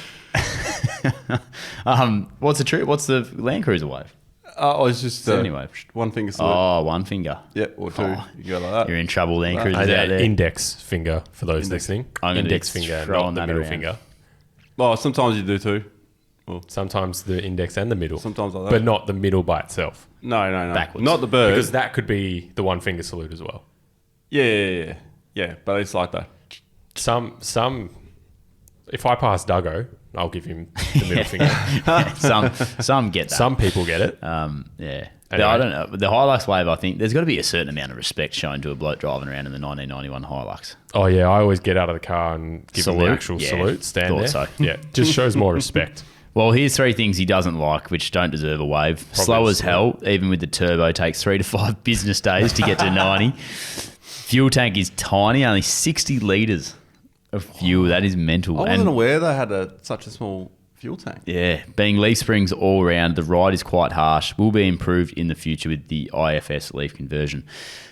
What's the Land Cruiser wave? Oh, it's just Anyway. one finger salute. Oh, one finger. Yeah, or two. Oh, you go like that. You're in trouble, Land Cruisers out there. Index finger for those listening. I'm gonna Index be finger, throwing not the that middle around. finger. Well, sometimes you do too. Sometimes the index and the middle. Sometimes like that. But not the middle by itself. No. Backwards. Not the bird. Because that could be the one finger salute as well. Yeah, but it's like that. Some if I pass Duggo, I'll give him the middle finger. Some get that. Some people get it. Yeah. Anyway. I don't know. The Hilux wave, I think there's got to be a certain amount of respect shown to a bloke driving around in the 1991 Hilux. Oh yeah, I always get out of the car and give him Salute? the actual Yeah, salute. Stand thought there. so. Yeah, just shows more respect. Well, here's 3 things he doesn't like, which don't deserve a wave. Slow as hell, even with the turbo, takes 3 to 5 business days to get to 90. Fuel tank is tiny, only 60 litres of fuel. That is mental. I wasn't aware they had such a small fuel tank. Yeah, being leaf springs all around, the ride is quite harsh. Will be improved in the future with the IFS leaf conversion.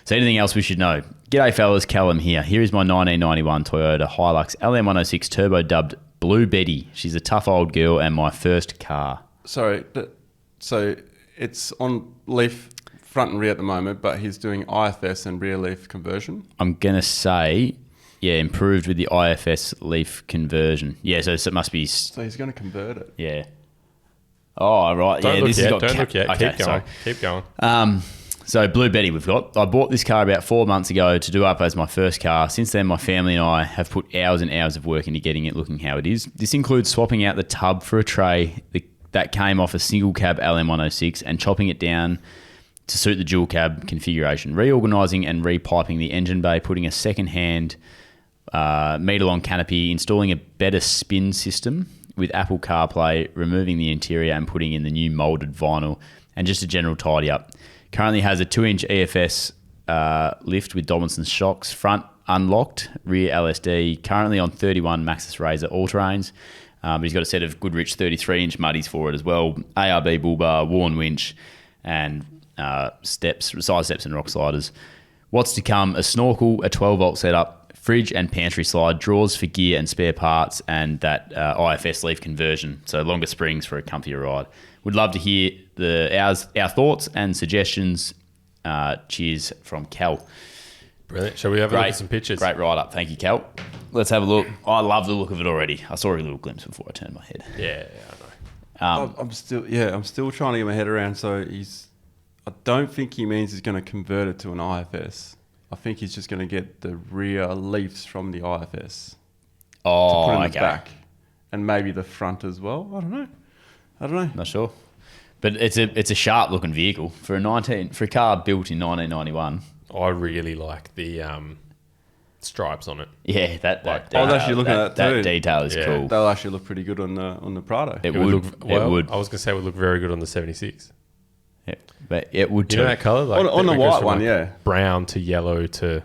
So anything else we should know? G'day fellas, Callum here. Here is my 1991 Toyota Hilux LN106 turbo dubbed Blue Betty. She's a tough old girl and my first car. Sorry, so it's on leaf front and rear at the moment, but he's doing IFS and rear leaf conversion. I'm going to say, yeah, improved with the IFS leaf conversion. Yeah, so it must be, So he's going to convert it. yeah. Oh, right. Don't yeah, look this yet. has got Don't look yet. Okay, Keep going. sorry. Keep going. So Blue Betty we've got. I bought this car about 4 months ago to do up as my first car. Since then, my family and I have put hours and hours of work into getting it looking how it is. This includes swapping out the tub for a tray that came off a single cab LN106 and chopping it down to suit the dual cab configuration, reorganising and repiping the engine bay, putting a second-hand metre-long canopy, installing a better spin system with Apple CarPlay, removing the interior and putting in the new moulded vinyl, and just a general tidy up. Currently has a 2-inch EFS lift with Dobinson shocks, front unlocked, rear LSD, currently on 31 Maxxis Razor all-terrains. But he's got a set of Goodrich 33-inch muddies for it as well, ARB bull bar, worn winch, and side steps and rock sliders. What's to come? A snorkel, a 12-volt setup, fridge and pantry slide, drawers for gear and spare parts, and that IFS leaf conversion, so longer springs for a comfier ride. Would love to hear our thoughts and suggestions. Cheers from Cal. Brilliant. Shall we have a look at some pictures? Great write-up. Thank you, Cal. Let's have a look. I love the look of it already. I saw a little glimpse before I turned my head. Yeah, I know. I'm still trying to get my head around. So I don't think he means he's going to convert it to an IFS. I think he's just going to get the rear leaves from the IFS Oh, to put in okay. the back, and maybe the front as well. I don't know. Not sure. But it's a sharp looking vehicle for a car built in 1991. I really like the stripes on it. Yeah, that I was actually looking at that too. detail is Yeah. cool. They'll actually look pretty good on the Prado. It It would. look well. It would. I was gonna say it would look very good on the 76. But it would You too. know that color, like On the that goes white from, one, like, yeah. brown to yellow to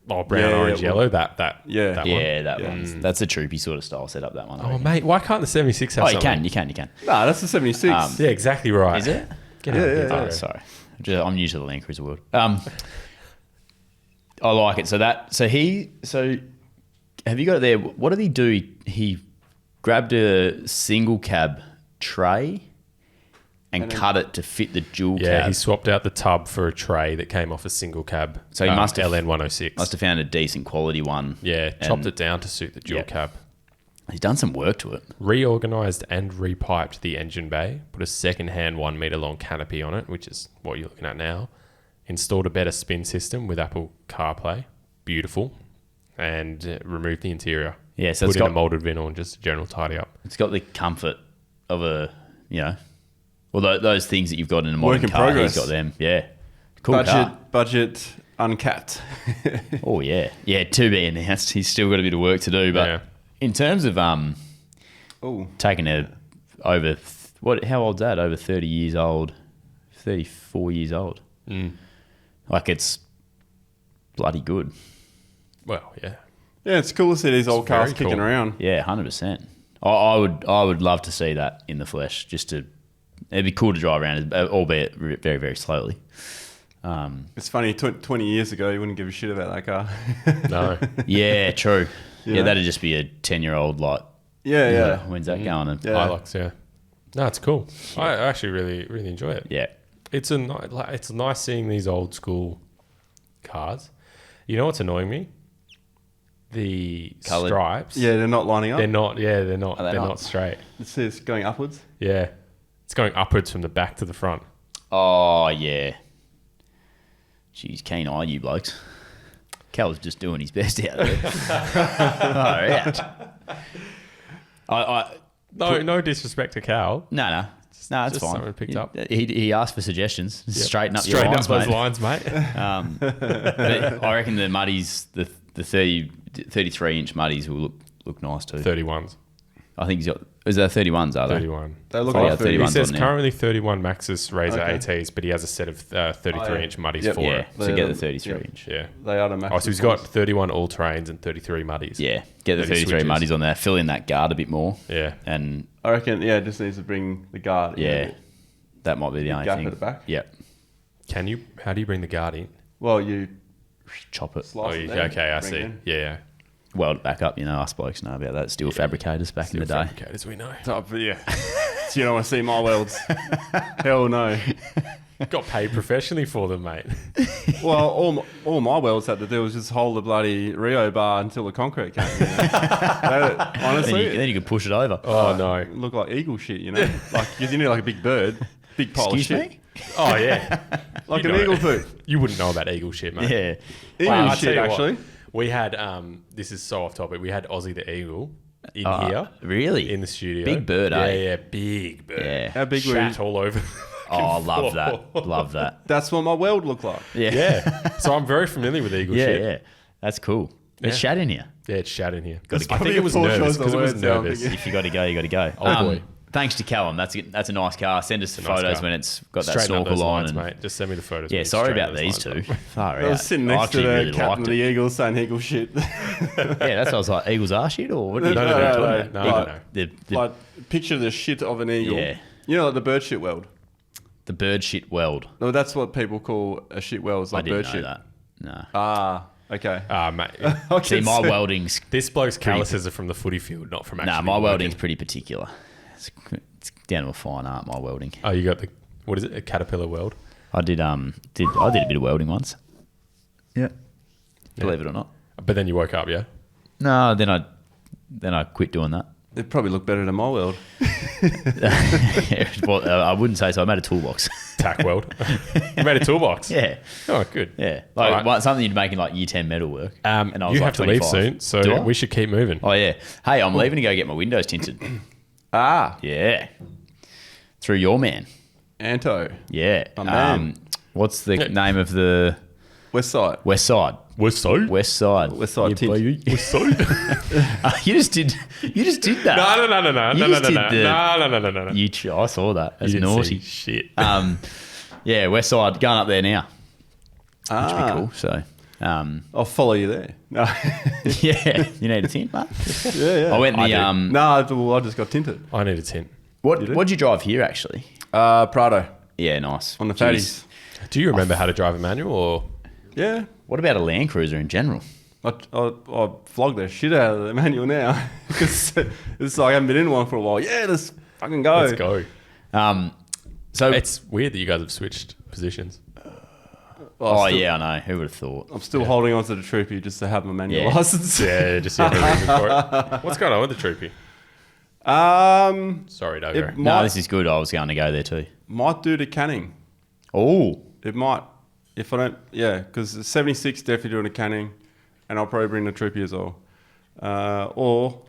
brown, Yeah, orange, well, yellow. That yeah. that Yeah, one. that one's that's a troopy sort of style setup. That one. I Oh reckon. mate, why can't the 76 have Oh, you something? can. No, that's the 76. Yeah, exactly right. Is it? Get out of here, Oh, Tyre. sorry. I'm new to the Land Cruiser world. I like it. So have you got it there? What did he do? He grabbed a single cab tray and cut it to fit the dual Yeah, cab. he swapped out the tub for a tray that came off a single cab. So he must have- LN106. Must have found a decent quality one. Yeah, chopped And it down to suit the dual Yeah. cab. He's done some work to it. Reorganised and repiped the engine bay. Put a second-hand 1 metre long canopy on it, which is what you're looking at now. Installed a better spin system with Apple CarPlay. Beautiful. And removed the interior. Yeah, so Put it's in a got moulded vinyl and just a general tidy up. it's got the comfort of those things that you've got in a modern Work in car. progress. He's got them. Yeah, cool car. Budget uncapped. Oh yeah, to be announced. He's still got a bit of work to do, but Yeah. in terms of taking how old's that? Over 30 years old, 34 years old. Like it's bloody good. Well, yeah. Yeah, it's cool to see these old cars very kicking cool. around. Yeah, 100%. I would love to see that in the flesh. It'd be cool to drive around, albeit very, very slowly. It's funny, 20 years ago, you wouldn't give a shit about that car. No. Yeah, true. Yeah. Yeah, that'd just be a 10-year-old like. Yeah. When's that going? And, Yeah. Hilux, yeah. No, it's cool. I actually really, really enjoy it. yeah. It's nice seeing these old school cars. You know what's annoying me? The Coloured. stripes. Yeah, they're not lining up. They're not. Yeah, they're not. Are they They're not? not straight. It's going upwards. Yeah, it's going upwards from the back to the front. Oh yeah. Jeez, keen eye, you blokes. Cal's just doing his best out there. All right. No disrespect to Cal. No, it's just fine. something picked up. He asked for suggestions. Yep. Straighten up Straighten your up lines, those mate. lines, mate. But I reckon the muddies, the 33-inch muddies will look nice too. 31s. I think he's got. Is there 31s? Are they? 31. They look Oh, yeah, like 31. He 31's says on now. currently 31 Maxxis Razor Okay. ATs, but he has a set of 33-inch muddies Yep. for Yeah, it. so They're get the the- 33-inch. Yeah. They are the max. Oh, so he's got 31 all-terrains and 33 muddies. Yeah, get the That he 33 switches. muddies on there. Fill in that guard a bit more. Yeah. And I reckon, yeah, it just needs to bring the guard. yeah, that might be the only gap thing. at the back? Yep. How do you bring the guard in? Well, you Chop it. slice it down, Okay, I bring see. it in. Yeah. Weld it back up. You know, us blokes know about that. Steel fabricators back in the day. Fabricators, we know. Oh, but yeah. So you don't want to see my welds. Hell no. Got paid professionally for them, mate. Well, all my welds had to do was just hold the bloody Rio bar until the concrete came. You know? Honestly, Then you could push it over. Oh, no. it looked like eagle shit, you know? Like, because you need like a big bird, big pile Excuse of shit. me? Oh, yeah. Like You an know eagle it. poop. You wouldn't know about eagle shit, mate. Yeah. Eagle I'll tell shit, you what, actually. we had, this is so off topic, we had Ozzy the Eagle in here. Really? In the studio. Big bird, yeah, eh? Yeah, big bird. Yeah. How big were Shat you? all over. Oh, I love that. Love that. That's what my weld looked like. Yeah. Yeah. So I'm very familiar with eagle Yeah, shit. yeah. That's cool. There's Yeah. shat in here. Yeah, it's shat in here. Gotta I go. think Probably it was a poor nervous choice of because it was words now, I'm nervous. thinking. If you got to go, you got to go. Oh, boy. Thanks to Callum. That's a nice car. Send us nice photos car. when it's got that Straighten up snorkel those on. lines, And, mate. Just send me the photos. yeah, mate. sorry Straighten about those these lines two. up. Far I out. was sitting I next to actually the really captain liked of the it. Eagles saying eagle shit. Yeah, that's what I was like. Eagles are shit, or what? No, No, no. The Like, picture the shit of an eagle. Yeah. You know, like the bird shit weld. the bird shit weld. No, that's what people call a shit weld. It's I like didn't bird know shit. that. No. Ah, okay. Mate. I See, can my see- welding's This bloke's calluses are from the footy field, not from actually nah. My working. welding's pretty particular. It's down to a fine art. My welding. Oh, you got the, what is it, a caterpillar weld? I did a bit of welding once. Yeah. Believe it or not. But then you woke up, yeah? No, then I quit doing that. It probably looked better than my weld. Well, I wouldn't say so. I made a toolbox. Tack weld. You made a toolbox? Yeah. Oh, good. Yeah. All Like right. something you'd make in like year 10 metal work. And I was You like have to leave 25. soon, so Do I? we should keep moving. Oh, yeah. Hey, I'm leaving to go get my windows tinted. Ah, Yeah. Through your man. Anto. Yeah. My man. What's the name of the West side. West Side? We're so. West Side. West side Yeah, tint. baby. We're so. You just did that. No. I saw that. That's You didn't naughty. see shit. Yeah, West Side, going up there now. Which would be Ah, cool. So, I'll follow you there. No. yeah, you need a tint, mate. yeah. I went in I the do. No, well, I just got tinted. I need a tint. what'd you drive here actually? Prado Yeah, nice. on the Jeez. fatties. Do you remember how to drive a manual or? Yeah. What about a Land Cruiser in general? I flog the shit out of the manual now because it's like I haven't been in one for a while. Yeah, let's fucking go. Let's go. So It's weird that you guys have switched positions. oh still- yeah, I know. Who would have thought? I'm still holding on to the troopy just to have my manual Yeah. license. Yeah, just yeah, no reason for it. What's going on with the troopy? Sorry, Dogo. It No, might, this is good. I was going to go there too. might do to Canning. Oh, It might, if I don't, yeah, because 76 definitely doing a Canning, and I'll probably bring the troopy as well, or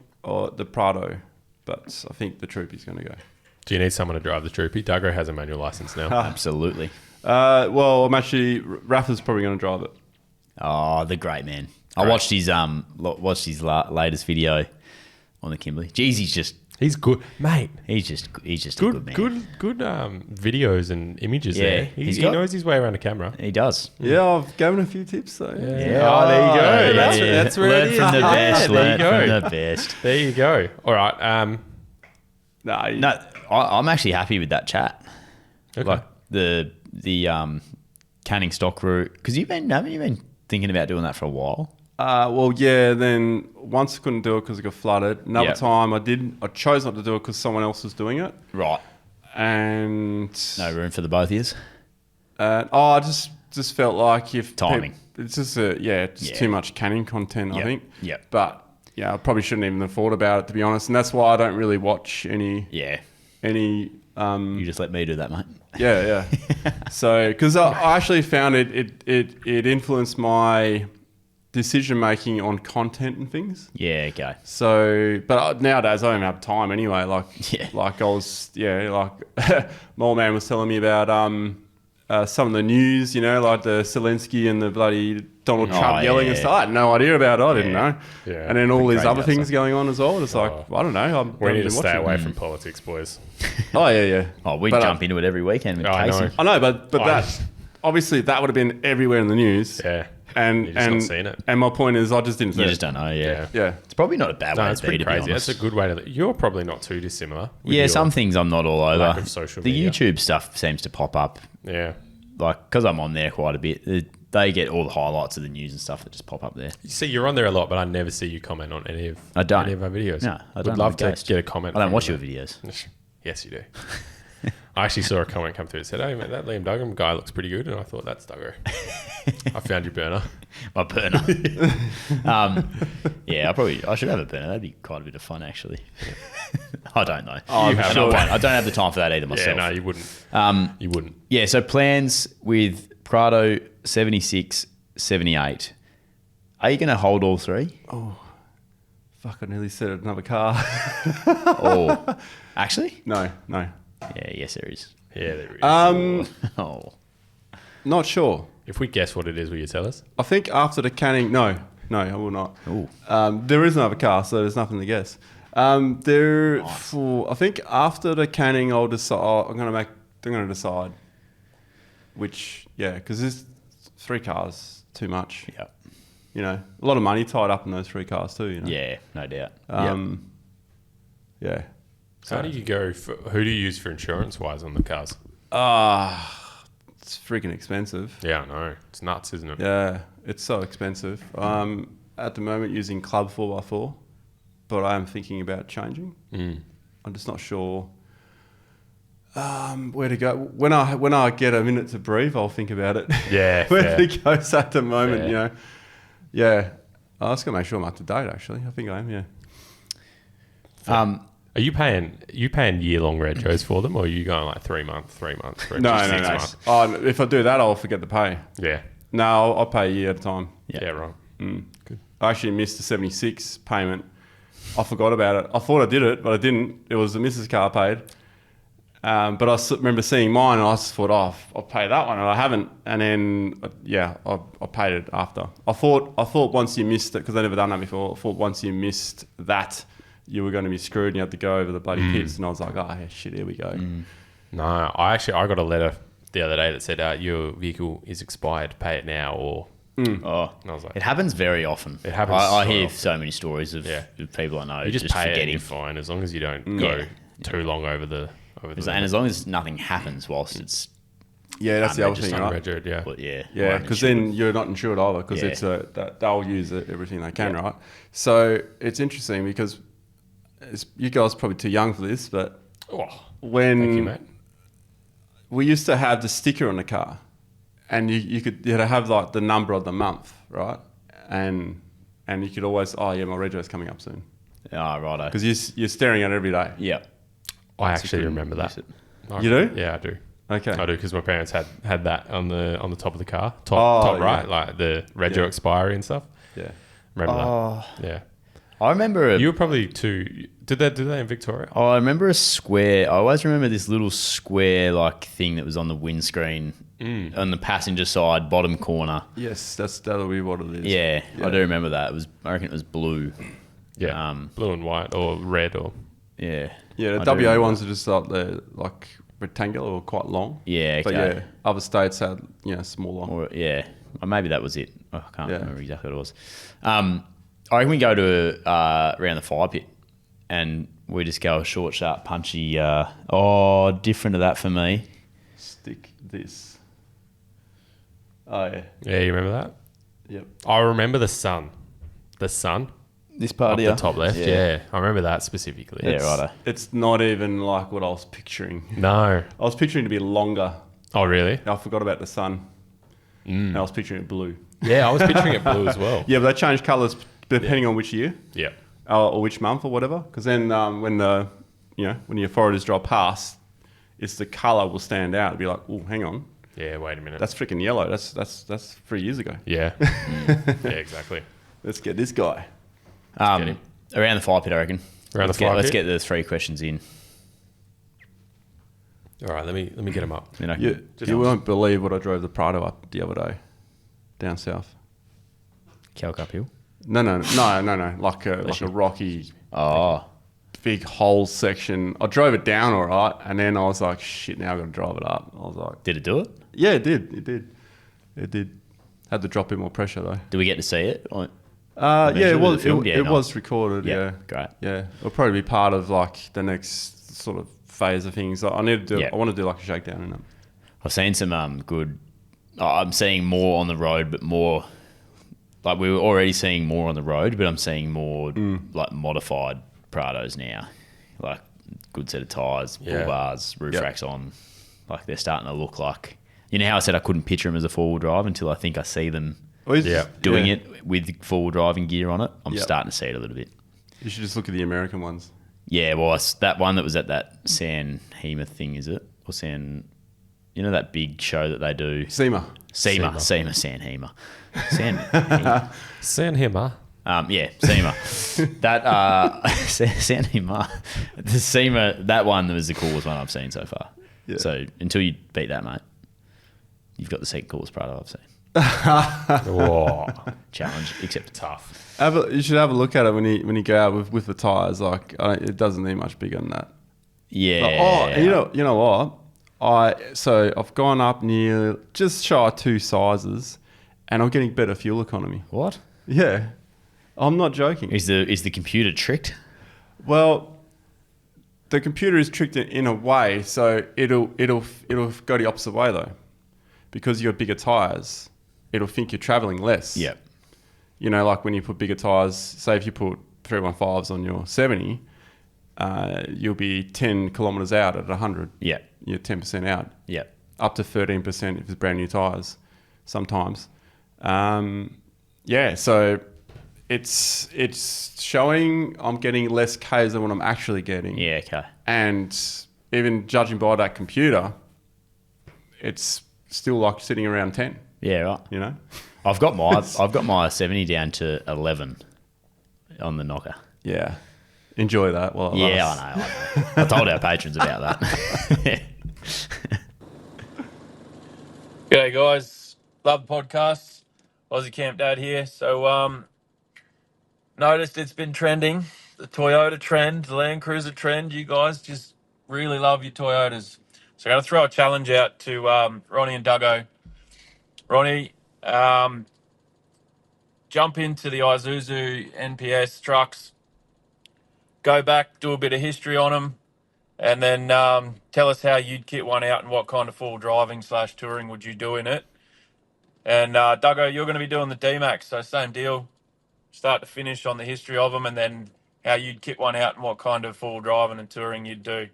the Prado, but I think the troopy's going to go. Do you need someone to drive the troopy? Dogo has a manual license now. absolutely. Well, I'm actually Rafa's probably going to drive it. Oh, the great man. I watched his latest video on the Kimberley. Jeez, he's just He's good, mate. He's just a good man. Good videos and images Yeah, there. he's He got- knows his way around a camera. He does. Yeah, I've given a few tips. So Yeah. Oh, there you go. Yeah. That's where Learn it is. from the best. There you Learn go. from the best. There you go. All right. No, I'm actually happy with that chat. Okay. Like the canning stock route, because haven't you been thinking about doing that for a while? well, yeah. Then once I couldn't do it because it got flooded. Another Yep. time I chose not to do it because someone else was doing it, Right. and No room for the both of yous. I just felt like if Timing. it's just Yeah. too much canning content. I Yep. think. Yep. But yeah, I probably shouldn't even have thought about it, to be honest, and that's why I don't really watch any. Yeah. You just let me do that, mate. Yeah. So, because I actually found it influenced my decision making on content and things. Yeah, okay. So, but nowadays I don't have time anyway. Yeah. Like I was, like my old man was telling me about some of the news, like the Zelensky and the bloody Donald Trump yelling and yeah. stuff. I had no idea about it. I didn't know. Yeah. And then all Pretty these crazy other that things stuff. going on as well. It's like, I don't know. We need to stay away from politics, boys. Oh, yeah. Oh, we But, jump into it every weekend with I Casey. know. I know, but I- that obviously that would have been everywhere in the news. Yeah. And You're just not seeing it. And my point is, I just didn't see You it. just don't know, yeah. Yeah. It's probably not a bad No, way it's to be, pretty to be crazy. honest. That's a good way to. You're probably not too dissimilar. with Yeah, your- some things I'm not all over. lack of social the media. YouTube stuff seems to pop up, Yeah. like, because I'm on there quite a bit. They get all the highlights of the news and stuff that just pop up there. You see, you're on there a lot, but I never see you comment on any of I don't. any of our videos. No, I Would don't. love I'm to ghost. get a comment. I don't from watch you, your videos. mate. Yes, you do. I actually saw a comment come through that said, "Hey, mate, that Liam Duggan guy looks pretty good," and I thought that's Duggo. I found your burner. My burner. Yeah, I should have a burner. That'd be quite a bit of fun, actually. I don't know. Oh, And sure. I don't have the time for that either Yeah, myself. no, you wouldn't. You wouldn't. Yeah, so plans with Prado 76, 78. Are you going to hold all three? Fuck, I nearly said another car. Or actually? No. Yeah, yes, there is. Yeah, there is. Oh, Not sure. If we guess what it is, will you tell us? I think after the canning, no, I will not. Ooh. There is another car, so there's nothing to guess. I think after the canning, I'll decide. I'm going to decide which, because there's 3 cars, too much. Yep. A lot of money tied up in those 3 cars too. Yeah, no doubt. Yeah. How do you go? Who do you use for insurance wise on the cars? It's freaking expensive. Yeah, I know. It's nuts, isn't it? Yeah, it's so expensive. At the moment using Club 4x4, but I am thinking about changing. I'm just not sure where to go. When I get a minute to breathe, I'll think about it. Yeah, where fair. it goes at the moment, Fair. Yeah. I was gonna make sure I'm up to date. Actually, I think I am. Yeah. Are you paying year long retros for them, or are you going like 3 months, retros, No. 6 months? Oh, if I do that, I'll forget to pay. Yeah. No, I'll pay a year at a time. Yeah, right. Good. I actually missed the 76 payment. I forgot about it. I thought I did it, but I didn't. It was the missus car paid. But I remember seeing mine, and I just thought, I'll pay that one, and I haven't. And then, I paid it after. I thought once you missed it, because I've never done that before. I thought once you missed that, you were going to be screwed, and you had to go over the bloody pits. And I was like, yeah, shit, here we go. No, I got a letter the other day that said your vehicle is expired. Pay it now, or Oh, and I was like, it happens very often. It happens I so hear often. so many stories of people I know you just pay it and you're fine as long as you don't go too long over the. And as long as nothing happens whilst it's Yeah, that's the other thing, right? unregistered, yeah. but Yeah, weren't because insured. then you're not insured either, because Yeah. it's they'll use everything they can, right? So it's interesting because you guys are probably too young for this, but Oh, when thank you, mate. we used to have the sticker on the car, and you could have like the number of the month, right? And you could always, my rego's coming up soon, Oh, righto. because you're staring at it every day. Yeah. I actually remember that. use it. You do? Yeah, I do. Okay. I do because my parents had that on the top of the car, Oh, top right, yeah. like the rego Yeah. expiry and stuff. Yeah. Remember that? Yeah. I remember You were probably too. Did they in Victoria? I remember a square. I always remember this little square like thing that was on the windscreen on the passenger side, bottom corner. Yes, that'll be what it is. Yeah, I do remember that. I reckon it was blue. Yeah. Blue and white or red or Yeah. Yeah, I the do WA remember ones are just like they're like rectangular or quite long. Yeah, But okay. yeah, other states had smaller. Or, yeah. Or maybe that was it. I can't Yeah. remember exactly what it was. I reckon we go to around the fire pit and we just go a short, sharp, punchy. Different to that for me. Stick this. Oh yeah. Yeah, you remember that? Yep. I remember the sun. The sun This up part the top left. Yeah. I remember that specifically. Yeah, righto. It's not even like what I was picturing. No. I was picturing it to be longer. Oh, really? I forgot about the sun. And I was picturing it blue. Yeah, I was picturing it blue as well. Yeah, but they change colours depending on which year Yeah. or which month or whatever. Because then when your forwarders drive past, it's the colour will stand out. It'll be like, oh, hang on, Yeah, wait a minute. that's freaking yellow. That's 3 years ago. Yeah. Yeah, exactly. Let's get this guy. Around him. the fire pit, I reckon. Around the Let's get- fire Let's pit? get the 3 questions in. All right, let me get him up. Then I can- You won't believe what I drove the Prado up the other day, down south. Calc uphill. No. Like a rocky, Oh, big hole section. I drove it down all right, and then I was like, shit, now I've got to drive it up. I was like, did it do it? yeah, it did. Had to drop in more pressure though. Did we get to see it? Or- Yeah, it Eventually was. the film? Yeah, It nice. was recorded. Yeah, great. Yeah, it'll probably be part of like the next sort of phase of things. I need to do. Yeah. I want to do like a shakedown in it. I've seen some good. I'm seeing more on the road, but more like we were already seeing more on the road, but I'm seeing more like modified Prados now, like good set of tyres, bull Yeah. bars, roof Yep. racks on. Like they're starting to look like. You know how I said I couldn't picture them as a 4-wheel drive until I think I see them doing it with 4-wheel driving gear on it. I'm Yep. starting to see it a little bit. You should just look at the American ones. Yeah, well, it's that one that was at that San Hema thing, is it? Or San, you know that big show that they do? SEMA. SEMA, San Hema. San Hema. Send him, huh? Yeah, SEMA. That, San Hema. The SEMA, that one was the coolest one I've seen so far. Yeah. So until you beat that, mate, you've got the second coolest Prado I've seen. Whoa. Challenge, except tough. You should have a look at it when you go out with the tires. Like it doesn't need much bigger than that. Yeah. Like, and you know what? I've gone up near just shy of 2 sizes, and I'm getting better fuel economy. What? Yeah, I'm not joking. Is the computer tricked? Well, the computer is tricked in a way, so it'll go the opposite way though, because you got bigger tires. It'll think you're traveling less. Yep. You know, like when you put bigger tires, say if you put 315s on your 70, you'll be 10 kilometres out at 100. Yeah. You're 10% out. Yeah. Up to 13% if it's brand new tyres sometimes. So it's showing I'm getting less Ks than what I'm actually getting. Yeah, okay. And even judging by that computer, it's still like sitting around 10, Yeah, right. you know? I've got my 70 down to 11 on the knocker. Yeah. Enjoy that while it Yeah, lasts. I know. I told our patrons about that. G'day guys, love the podcast. Aussie Camp Dad here. So noticed it's been trending, the Toyota trend, the Land Cruiser trend. You guys just really love your Toyotas. So I'm going to throw a challenge out to Ronny and Duggo. Ronny, jump into the Isuzu NPS trucks, go back, do a bit of history on them, and then tell us how you'd kit one out and what kind of full driving / touring would you do in it. And Duggo, you're going to be doing the D-Max, so same deal, start to finish on the history of them and then how you'd kit one out and what kind of full driving and touring you'd do.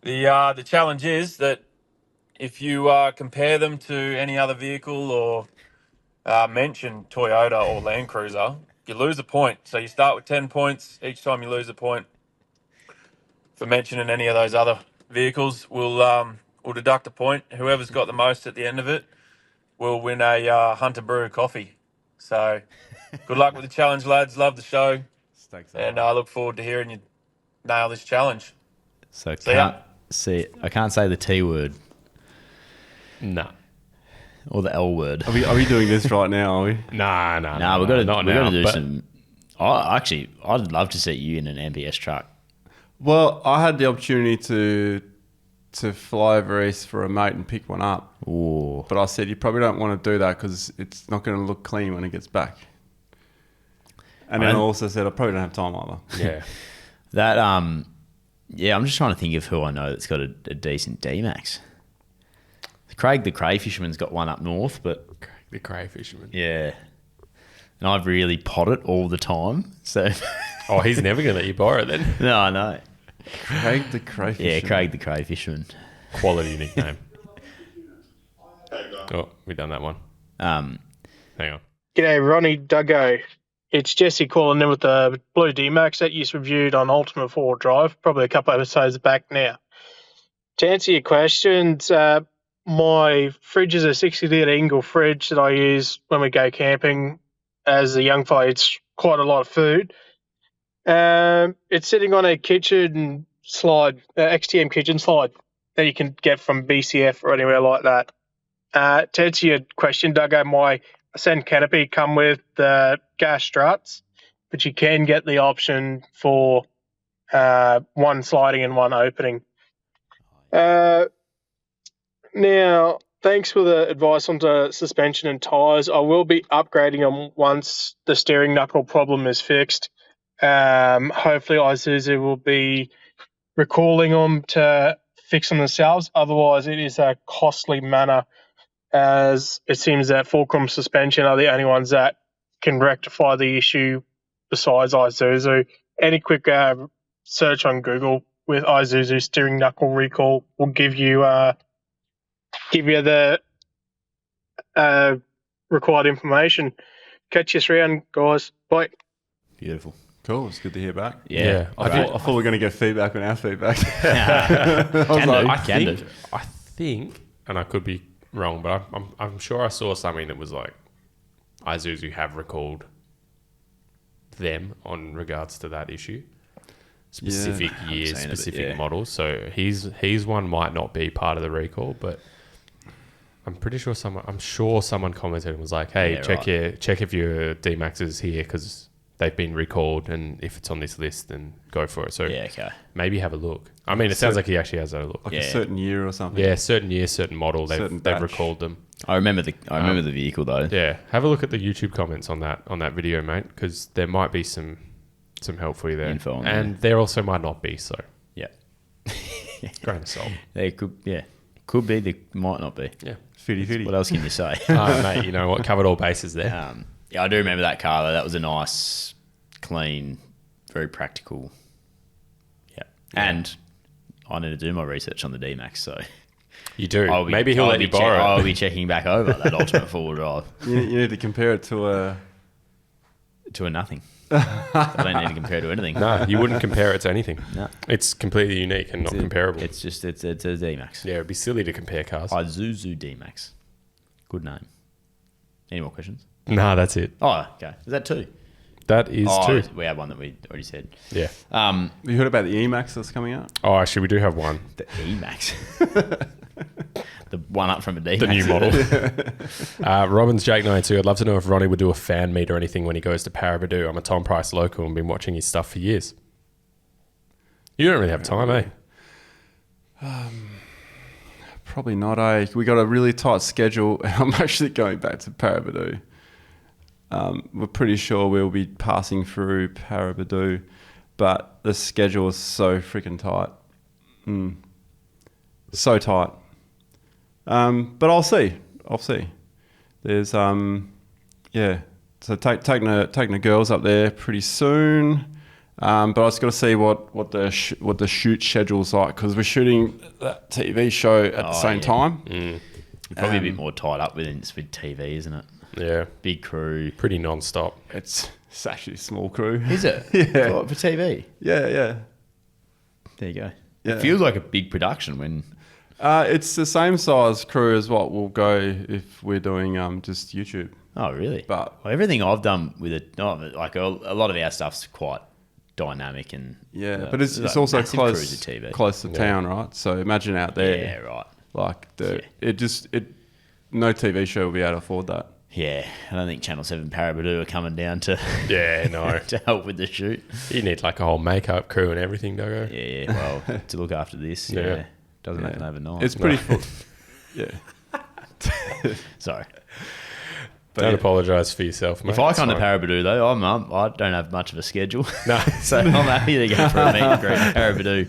The challenge is that if you compare them to any other vehicle or mention Toyota or Land Cruiser, you lose a point. So you start with 10 points. Each time you lose a point for mentioning any of those other vehicles, we'll deduct a point. Whoever's got the most at the end of it will win a Hunter Brew coffee. So good luck with the challenge, lads. Love the show. And I look forward to hearing you nail this challenge. So ya. I can't say the T word No. or the L word. Are we doing this right now, are we? Nah, we've got to not do now, but some. I'd love to see you in an MPS truck Well, I had the opportunity to fly over east for a mate and pick one up. Ooh. But I said, you probably don't want to do that because it's not going to look clean when it gets back. And then I also said, I probably don't have time either. Yeah. That, yeah, I'm just trying to think of who I know that's got a decent D-Max. Craig the Cray Fisherman's got one up north, but... The Cray Fisherman. Yeah. And I've really pot it all the time, so... Oh, he's never going to let you borrow it then. No, I know. Craig the Cray Fisherman. Yeah, Craig the Cray Fisherman. Quality nickname. Oh, we done that one. Hang on. G'day, Ronnie Duggo. It's Jesse calling in with the Blue D-Max that you reviewed on Ultimate 4 Drive, probably a couple episodes back now. To answer your questions, my fridge is a 60-litre Ingle fridge that I use when we go camping. As a young fella, it's quite a lot of food. It's sitting on a kitchen slide, XTM kitchen slide that you can get from BCF or anywhere like that. To answer your question, Duggo, my Ascend canopy come with the gas struts, but you can get the option for one sliding and one opening. Now, thanks for the advice on the suspension and tyres. I will be upgrading them once the steering knuckle problem is fixed. Hopefully Isuzu will be recalling them to fix them themselves. Otherwise, it is a costly manner, as it seems that Fulcrum suspension are the only ones that can rectify the issue besides Isuzu. Any quick search on Google with Isuzu steering knuckle recall will give you the required information. Catch you around, guys. Bye. Beautiful. Cool. It's good to hear back. Yeah. I thought we were going to get feedback on our feedback. I think, and I could be wrong, but I'm sure I saw something that was like Isuzu have recalled them on regards to that issue. Specific years, specific models. So his one might not be part of the recall, but I'm pretty sure someone commented and was like, "Hey, check if your D-Max is here because they've been recalled, and if it's on this list, then go for it." So maybe have a look. I mean, it sounds like he actually has had a look. Like a certain year or something. Yeah, certain year, certain model. They've recalled them. I remember the vehicle though. Yeah, have a look at the YouTube comments on that video, mate, because there might be some help for you there. Info on and there also might not be. So yeah, grain of salt. They could be. They might not be. Yeah, 50-50. What else can you say? Mate, you know what? Covered all bases there. Yeah, I do remember that car though. That was a nice, clean, very practical. Yeah, and I need to do my research on the D-Max, so you do. Maybe he'll let you borrow it. I'll be checking back over that Ultimate 4 Drive. You need to compare it to a nothing. I don't need to compare it to anything. No, you wouldn't compare it to anything. No. It's completely unique and not comparable. It's a D-Max. Yeah, it'd be silly to compare cars. Isuzu D-Max. Good name. Any more questions? Nah, that's it. Oh, okay. Is that two? That is two. We had one that we already said. Yeah. You heard about the E-Max that's coming out? Oh, actually, we do have one. The E-Max. The one up from a D-Max. The new model. Robin's Jake 92. I'd love to know if Ronnie would do a fan meet or anything when he goes to Prado. I'm a Tom Price local and been watching his stuff for years. You don't really have time, eh? Probably not, eh? We got a really tight schedule, and I'm actually going back to Prado. We're pretty sure we'll be passing through Prado, but the schedule is so freaking tight. So tight. But I'll see. There's so taking the girls up there pretty soon. But I just got to see what the shoot schedule's like, because we're shooting that TV show at the same time. You're probably a bit more tied up with TV, isn't it? Yeah, big crew, pretty non-stop. It's actually a small crew. Is it? Yeah, for TV. Yeah. There you go. Yeah. It feels like a big production when. It's the same size crew as what will go if we're doing just YouTube. Oh, really? But everything I've done with it, like a lot of our stuff's quite dynamic and but it's also close to town, right? So imagine out there. Yeah, right. Like no TV show will be able to afford that. Yeah, I don't think Channel 7 Prado are coming down to Yeah, no. to help with the shoot. You need like a whole makeup crew and everything, Doggo. Yeah, well, to look after this, Yeah. doesn't happen overnight. It's pretty full. Yeah. Sorry. Don't apologise for yourself, mate. If I It's come to fine. Prado though, I don't have much of a schedule. No. So I'm happy to go for a meet and greet in Prado.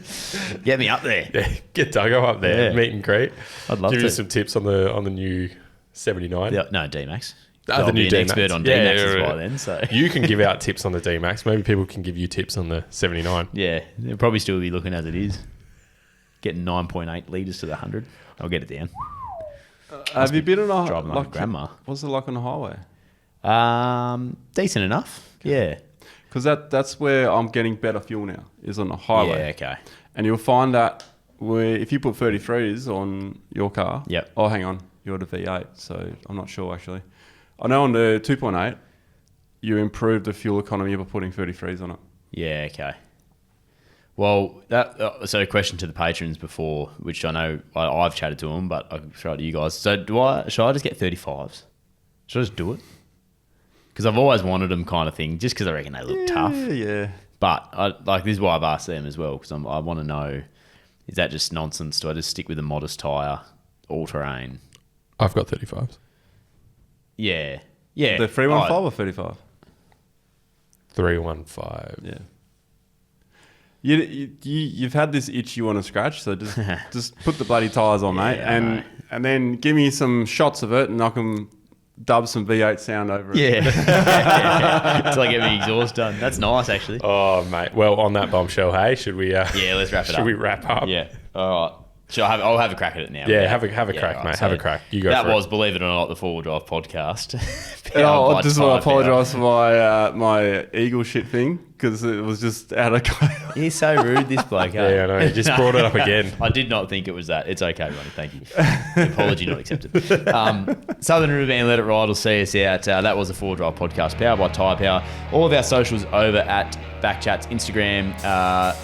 Get me up there. Yeah, get Duggo up there, Yeah. meet and greet. I'd love Give to. you some tips on the new 79. No, D-Max. The I'll new be an D-Max. expert on Yeah, D-Maxes yeah, by yeah. then. So You can give out tips on the D-Max. Maybe people can give you tips on the 79. yeah, they'll probably still be looking as it is. Getting 9.8 litres to the 100. I'll get it down. Have you been on a driving like a grandma. What's it like on the highway? Decent enough. Yeah. Because that's where I'm getting better fuel now, is on the highway. Yeah, okay. And you'll find that if you put 33s on your car. Yep. Oh, hang on. You're the V8, so I'm not sure actually. I know on the 2.8, you improve the fuel economy by putting 33s on it. Yeah, okay. Well, so a question to the patrons before, which I know I've chatted to them, but I can throw it to you guys. So should I just get 35s? Should I just do it? Because I've always wanted them kind of thing, just because I reckon they look tough. Yeah. But this is why I've asked them as well, because I want to know, is that just nonsense? Do I just stick with a modest tyre, all-terrain? I've got 35s. Yeah. Yeah. The 315 or 35? 315. Yeah. You've had this itch you want to scratch, so just put the bloody tyres on, mate, Yeah, I know. and then give me some shots of it, and I can dub some V8 sound over it. Yeah. Until I get my exhaust done. That's nice, actually. Oh, mate. Well, on that bombshell, hey, should we... Yeah, let's wrap it up. Should we wrap up? Yeah. All right. I'll have a crack at it now. Yeah, have a crack, mate. Have a crack. You go that for it. was, believe it or not, the Four Wheel Drive podcast. I just want to apologise for my eagle shit thing, because it was just out of He's so rude, this bloke. Yeah, I know. You just brought it up again. I did not think it was that. It's okay, Ronny. Thank you. Apology not accepted. Southern River Band, Let It Ride will see us out. That was the Four Wheel Drive podcast, powered by Tyrepower. All of our socials over at BackChat's Instagram.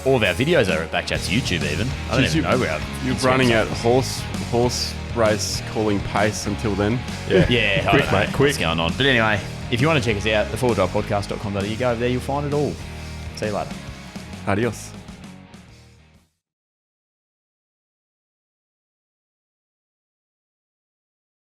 All of our videos are at BackChat's YouTube even. I don't even know where you're running at horse race calling pace until then. Yeah, I Quick, don't know mate, quick. what's going on. But anyway, if you want to check us out, the4wheeldrivepodcast.com.au, go over there, you'll find it all. See you later. Adios.